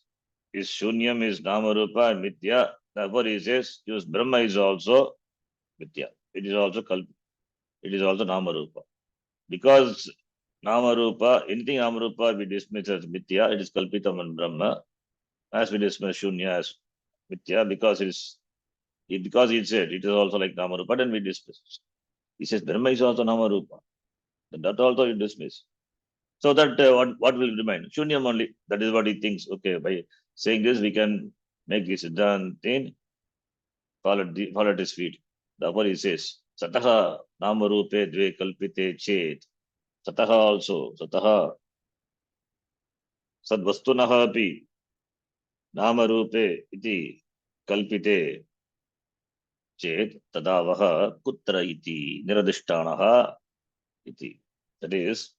is Shunyam is Namarupa and Mithya. Therefore, he says use Brahma is also Mithya. It is also it is also Namarupa. Because Namarupa, anything Namarupa we dismiss as Mithya, it is Kalpitam and Brahma. As we dismiss Shunya as Mithya, because because he said it is also like Namarupa, then we dismiss. He says Brahma is also Namarupa. Then that also you dismiss. So that what will remain? Shunyam only. That is what he thinks. Okay, by saying this, we can make this Siddhantin fall at his feet. Therefore he says, Sataha Namarupe Dve Kalpite Chet. Sataha also. Sataha Sadvastunaha api Namarupe iti Kalpite Chet Tadavaha Kutra iti Niradhishtanaha iti. That is,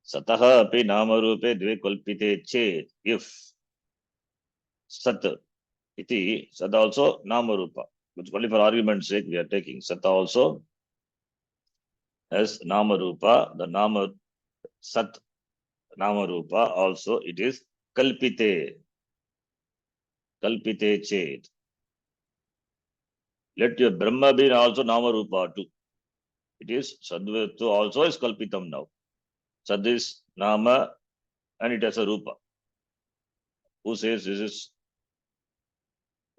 Sataha api Namarupe Dve Kalpite Chet. If Sat iti, Sat also Namarupa. Which only for argument's sake we are taking. Sat also as Namarupa. The Nama Sat Namarupa also it is Kalpite. Kalpite Chet. Let your Brahma be also Namarupa too. It is Sadvatu also is Kalpitam now. Sad is Nama and it has a Rupa. Who says this is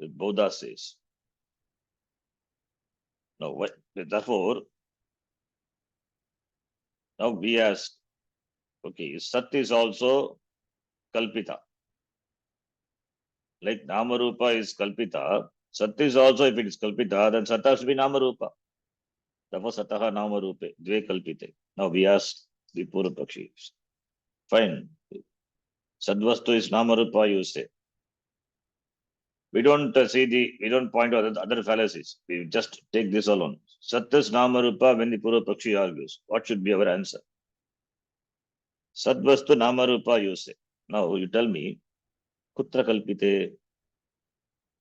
Bodha says. Now, therefore, now we ask, okay, Sat is also Kalpita. Like Namarupa is Kalpita, Sat is also, if it is Kalpita, then Sat has to be Namarupa. Therefore, Sataha Namarupe, Dve Kalpite. Now we ask the Pura Pakshi. Fine. Sadvastu is Namarupa, you say. We don't we don't point out other fallacies. We just take this alone. Sat is Namarupa when the Pura Pakshi argues. What should be our answer? Sadvastu Namarupa, you say. Now you tell me, Kutra Kalpite.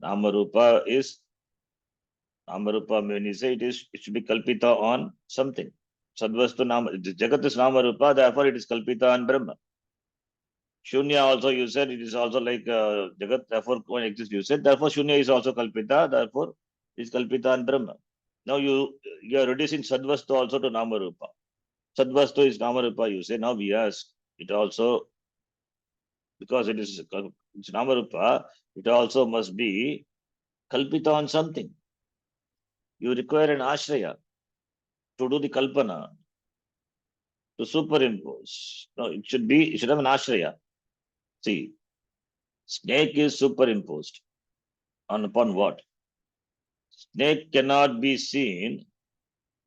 Namarupa is Namarupa when you say it should be Kalpita on something. Sadvastu Nama Jagat is Namarupa, therefore it is Kalpita on Brahma. Shunya also you said it is also like Jagat, therefore one exists, you said, therefore Shunya is also Kalpita, therefore it is Kalpita and Brahma. Now you are reducing Sadvastu also to Namarupa. Sadvastu is Namarupa, you say. Now we ask it also, because it's Namarupa, it also must be Kalpita on something. You require an Ashraya to do the Kalpana, to superimpose. No, it should have an Ashraya. See, snake is superimposed upon what? Snake cannot be seen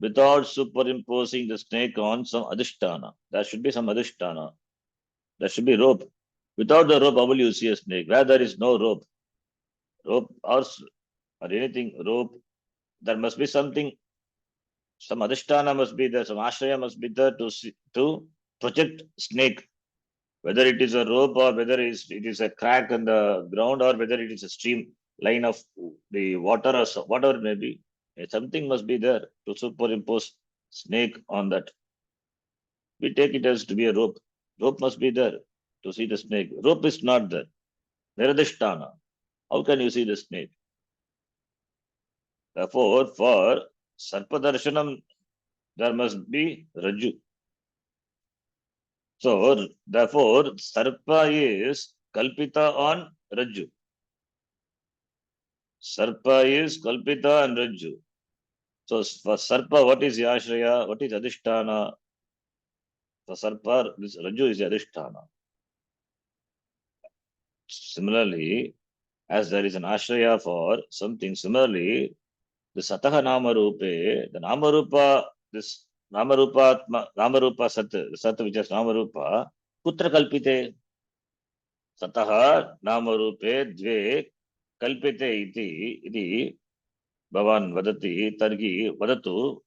without superimposing the snake on some adhisthana. There should be some adhisthana. There should be rope. Without the rope, how will you see a snake? Where there is no rope or anything, rope, there must be something, some adhisthana must be there, some ashraya must be there to project snake. Whether it is a rope or whether it is a crack in the ground or whether it is a stream line of the water or whatever it may be, something must be there to superimpose snake on that. We take it as to be a rope. Rope must be there to see the snake. Rope is not there. Niradhisthana. How can you see the snake? Therefore, for Sarpadarshanam, there must be Raju. So, therefore, Sarpa is Kalpita on Raju. Sarpa is Kalpita and Raju. So, for Sarpa, what is Yashraya? What is Adhisthana? For Sarpa, this Raju is Adhisthana. Similarly, as there is an Ashraya for something, similarly, the Sataha Nama Rupe, the Nama Rupa, this Nama Rupa Sat, the Sat which is Nama Rupa, Kutra Kalpite, Sataha Nama Rupe, Dve Kalpite iti Bhavan Vadati, Targi, Vadatu,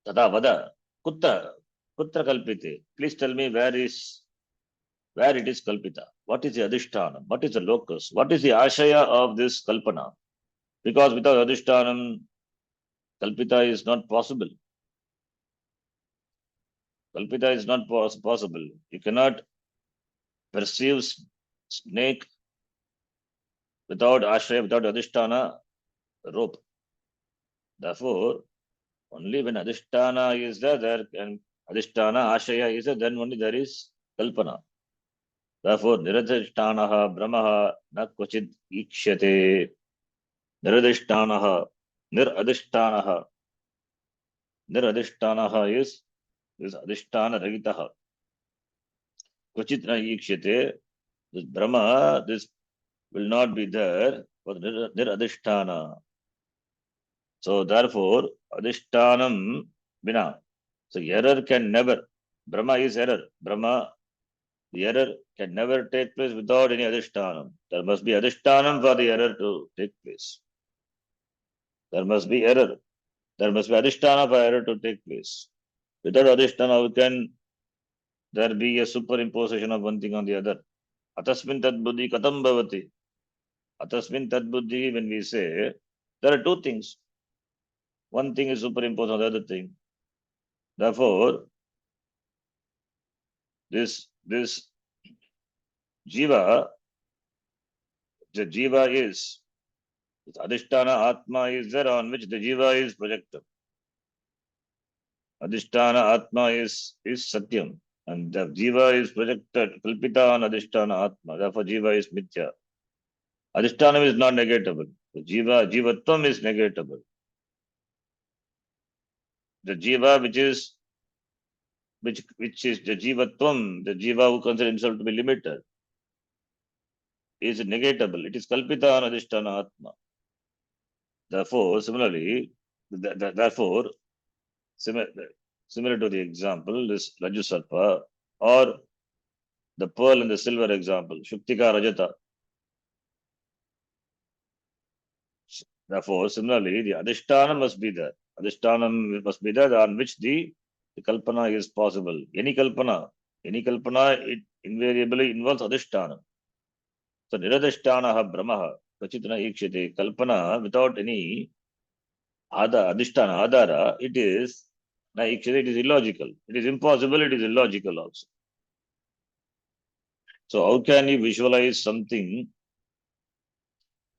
Tata Vada, Kutra Kalpite. Please tell me where it is Kalpita. What is the Adhisthana? What is the locus? What is the Ashaya of this Kalpana? Because without Adhisthana, Kalpita is not possible. Kalpita is not possible. You cannot perceive snake without Ashraya, without Adhisthana, rope. Therefore, only when Adhisthana is there and Adhisthana, Ashraya is there, then only there is Kalpana. Therefore, Niradhisthanaha, Brahmaha, na kvachid ikshate. Niradhisthanaha, Niradhisthanaha. Niradhisthanaha is Adhisthana Ragitaha. Kvachit na ikshate. This Brahma, this will not be there for Niradhisthana. So, therefore, Adhishthanam Bina. So, error can never, Brahma is error. Brahma, the error can never take place without any Adhishthanam. There must be Adhishthanam for the error to take place. There must be error. There must be Adhisthana for error to take place. Without Adhisthana, how can there be a superimposition of one thing on the other? Atasmin tad buddhi katam bhavati. Atasmin tad buddhi, when we say, there are two things. One thing is superimposed on the other thing. Therefore, this jiva, the jiva is, this Adhisthana Atma is there on which the jiva is projected. Adhisthana Atma is Satyam. And the jiva is projected, Kalpita on Adhisthana Atma. Therefore, jiva is Mithya. Adhisthana is not negatable. The jivatvam is negatable. The jiva which is the jivatvam, the jiva who considers himself to be limited, is negatable. It is Kalpita on Adhisthana Atma. Therefore, similarly, similar to the example, this Raju Sarpa, or the pearl and the silver example, Shuktika Rajata. Therefore, similarly, the Adhisthana must be there. Adhisthana must be there on which the Kalpana is possible. Any Kalpana, it invariably involves Adhisthana. So, Niradhisthanaha Brahmaha, Kachitana Ikshate, Kalpana without any Adhisthana, Adhara, it is illogical. It is impossible, it is illogical also. So, how can you visualize something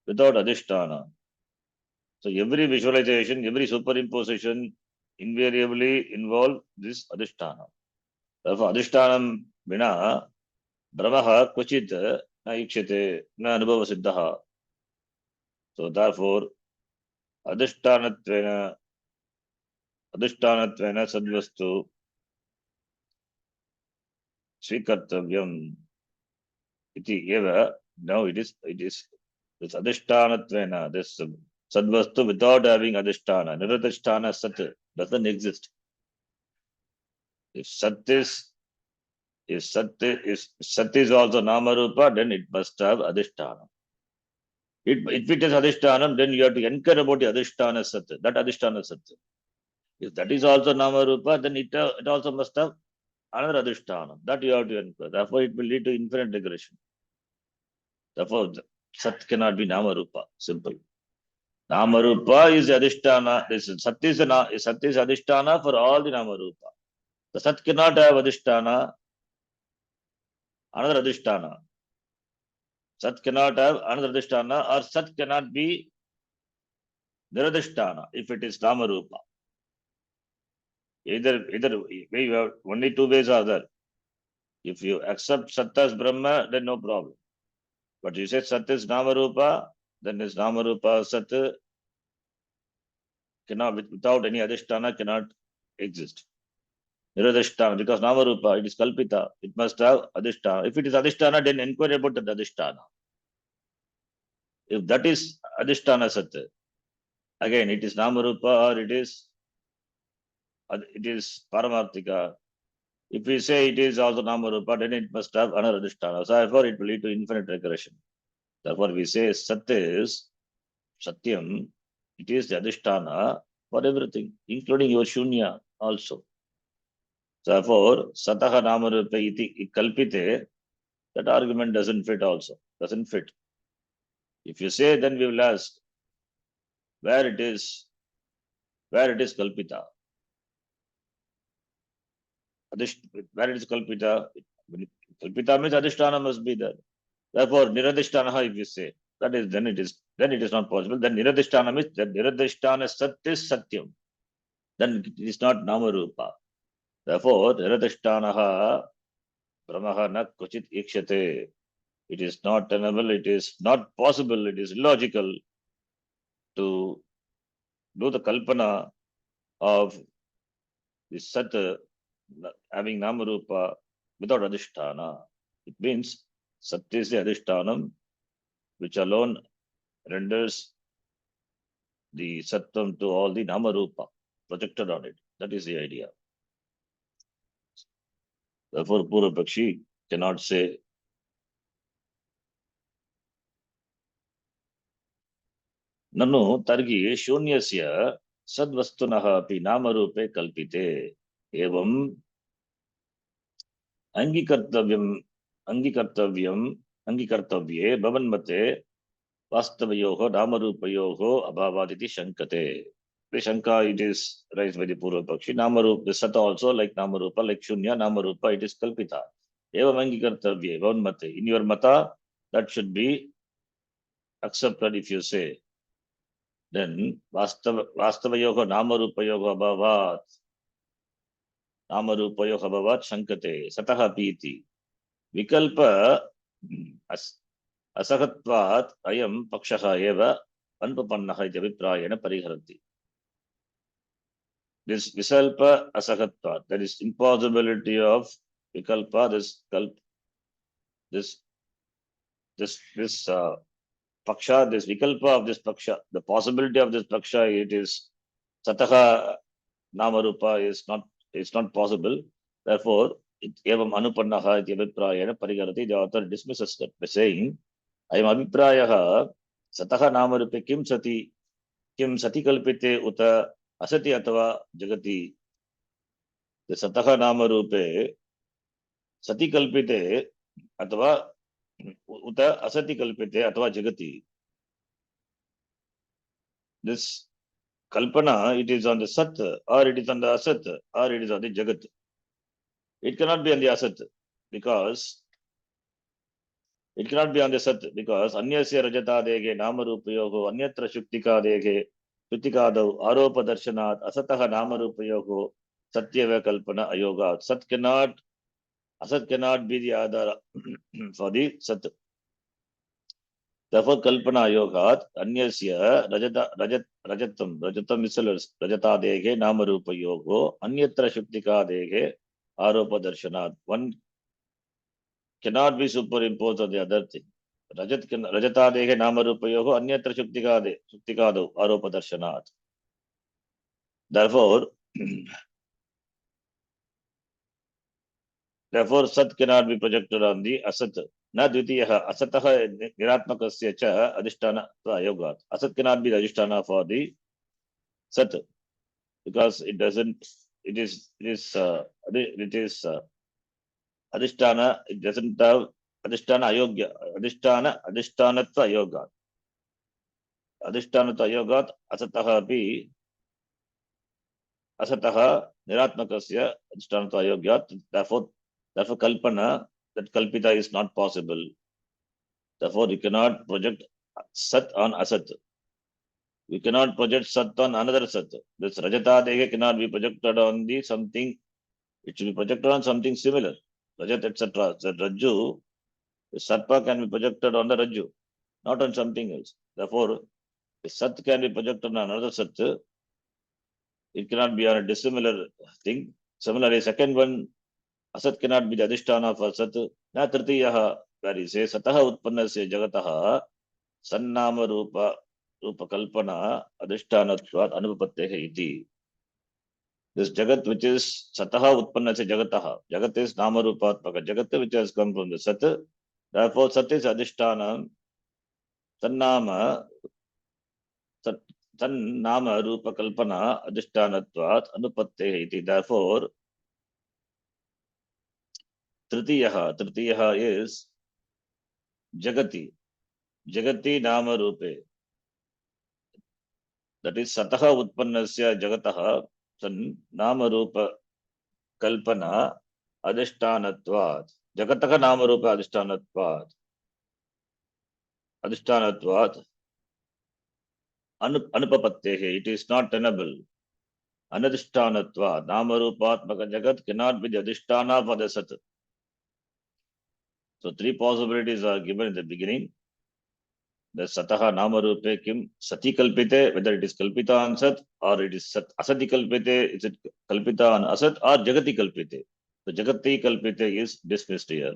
without Adhisthana? So, every visualization, every superimposition invariably involve this Adhisthana. Therefore, Adhisthana Vina, Brahmaha Kvachit na Ikshate na Anubhava Siddhaha. So, therefore, Adhisthanatvena Sadvastu Svikartavyam iti eva. Now it is this Adhisthanatvena, this Sadvastu without having Adhisthana. Niradhisthana Sat doesn't exist. If Sat is also Namarupa, then it must have Adhisthana. If it is Adhisthana, then you have to inquire about the Adhisthana Sat, that Adhisthana Sat. If that is also Namarupa, then it also must have another Adhisthana. That you have to inquire. Therefore, it will lead to infinite regression. Therefore, Sat cannot be Namarupa. Simple. Namarupa is Adhisthana. Sat is Adhisthana for all the Namarupa. The Sat cannot have Adhisthana, another Adhisthana. Sat cannot have another Adhisthana, or Sat cannot be Niradhisthana if it is Nama Rupa. Either we have only two ways are there. If you accept Sat as Brahma, then no problem. But you say Sat is Nama Rupa, then this Nama Rupa Sat cannot, without any Adhisthana, cannot exist. Niradhisthana, because Nama Rupa, it is Kalpita, it must have Adhisthana. If it is Adhisthana, then inquire about the Adhisthana. If that is Adhisthana Sat, again it is Nama Rupa or it is Paramarthika. If we say it is also Nama Rupa, then it must have another Adhisthana. So therefore, it will lead to infinite regression. Therefore, we say Sat is Satyam, it is the Adhisthana for everything, including your Shunya also. Therefore, Sataha Nama Rupa iti kalpite, that argument doesn't fit also, doesn't fit. If you say, then we will ask, where it is Kalpita. Where it is Kalpita, Kalpita means Adhisthana must be there. Therefore, Niradhisthana, if you say, then it is not possible. Then Niradhisthana means that Niradhisthana Sat is Satyam. Then it is not Nama Rupa. Therefore, Niradhisthanaha Brahmaha na Kuchit Ikshate. It is not tenable, it is not possible, it is illogical to do the kalpana of the Sat having Nama Rupa without Adhisthana. It means Sat is the Adhisthana which alone renders the Sattvam to all the Nama Rupa projected on it. That is the idea. Therefore, Purvapakshi cannot say Nanu Targi Shunyasya Sadvastunaha api Namarupe Kalpite Evam Angikartavyam Angikartavye Bhavanmate Vastavayoho Namarupayoho Abhavaditi Shankate. The Shanka, it is raised by the Purvapakshi. Namarupa, the Sata also like Namarupa, like Shunya, Namarupa, it is Kalpita. Evam Angikartavye Bhavanmate. In your mata, that should be accepted if you say. Then Vastavayoho Namarupayoho Abhavat. Namarupayoho Abhavat Shankate. Sataha Piti. Vikalpa Asakatvat Ayam Pakshaha Eva Anpapannaha iti Abhiprayena Pariharanti. This Visalpa Asakatvat, that is impossibility of Vikalpa, this Paksha, this Vikalpa of this Paksha, the possibility of this Paksha, it is Sataha Namarupa is not possible. Therefore, Evam Anupannaha iti Abhiprayena Pariharati, the author dismisses that by saying, Ayam Abhiprayaha Sataha Namarupe Kim Sati Kalpite Uta Asati Atava Jagati. The Sataha Namarupe Sati Kalpite Atava Uta Asati Kalpite Atava Jagati. This Kalpana, it is on the Sat, or it is on the Asat, or it is on the Jagat. It cannot be on the Asat because Anyasya Rajatadege Namarupayoho Anyatra Shuktikadege Shuktikadav Aropa Darshanat Asataha Namarupayoho Satyava Kalpana Ayoga. Asat cannot be the Adhara for the Sat. Therefore, Kalpana Yogat, Anyasya Rajatam is Rajatadege Namarupa Yogo, Anyatra Shuktika Dege, Aropa Darshanat. One cannot be superimposed on the other thing. Rajatadege Namarupa Yogo, Anyatra Shuktikado, Aropa Darshanat. Therefore, Sat cannot be projected on the Asat. Na Dvitiyaha Asataha Niratmakasya cha Adhisthana Ayogat. Asat cannot be the Adhisthana for the Sat because it doesn't, it is Adhisthana, it doesn't have Adhisthana Ayogya, Adhishtanatva Ayogat. Adhishtanatva Ayogat Asataha be Asataha Niratmakasya adhishthanatva ayogya. Therefore, kalpana, that kalpita is not possible. Therefore, you cannot project sat on asat. You cannot project sat on another sat. This rajata deha cannot be projected on the something. It should be projected on something similar. Rajat, etc. The rajju, the sarpa can be projected on the rajju, not on something else. Therefore, the sat can be projected on another sat. It cannot be on a dissimilar thing. Similarly, second one, asat cannot be the adhisthana for sat. Na tritiyaha, where he says, sataha utpannasya jagataha sannama rupa kalpana adhishthanatvat anupapatteha iti. This jagat which is sataha utpannasya jagataha. Jagat is nama rupatmaka. Jagat which has come from the sat. Therefore, sat is adhisthana. Sannama Nama Rupa Kalpana Adhishthanatvat Anupatte iti. Therefore, Tritiyaha is Jagati. Jagati Nama Rupe. That is Sataha Utpannasya Jagataha San Nama Rupa Kalpana Adhishthanatvat. Jagataha Nama Rupa Adhishthanatvat. Adhishthanatvat Anupapattehe. It is not tenable. Anadhishthanatva. Namarupatmaka Jagat cannot be the Adhisthana for the Sat. So three possibilities are given in the beginning. The Sataha Namarupe Kim Sati Kalpite, whether it is Kalpita on Sat or it is Asati Kalpite, is it Kalpita on Asat or Jagati Kalpite? The Jagati Kalpite is dismissed here.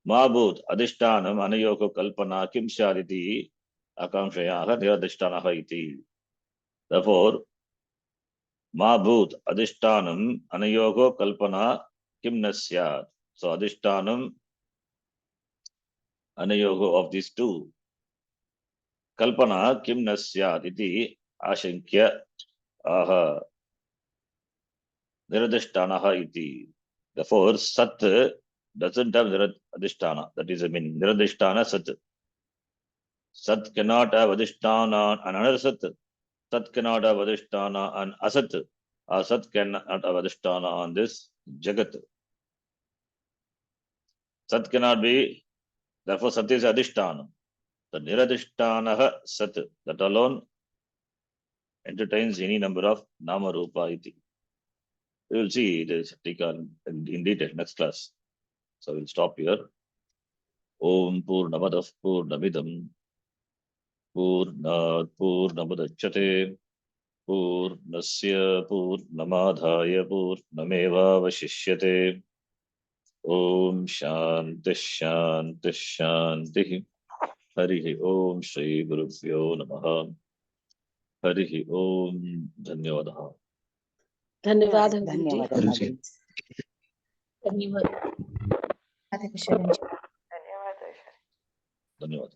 Mabhut Adhishthanam Anayoko Kalpana Kim Shaditi Akamshayaha Niradhishtanaha iti. Therefore, Mabhut Adhishthanam Anayoko Kalpana Kim Nasyat. So Adhishthanam Anayogo of these two. Kalpana kim nasyat iti ashankya aha niradhishtanaha iti. Therefore, sat doesn't have niradhishtana. That is, niradhishtana sat. Sat cannot have adhishtana on another sat. Sat cannot have adhishtana on asat. Asat cannot have adhishtana on this jagat. Sat cannot be, therefore, sat is adhishtana. The niradhishtanaha sat, that alone entertains any number of nama rupa iti. We will see this in detail next class. So we'll stop here. Om Purnamadav Purnamidam Purnat Purnamadachyate Purnasya Purnamadhaya Purnameva Vashishyate. Om Shanti Shanti Shanti. Harihi Om Shri Gurubhyo Namaha. Harihi Om Dhanyavadaha. धन्यवाद गुरुजी धन्यवादः धन्यवाद राधे कृष्ण। धन्यवाद.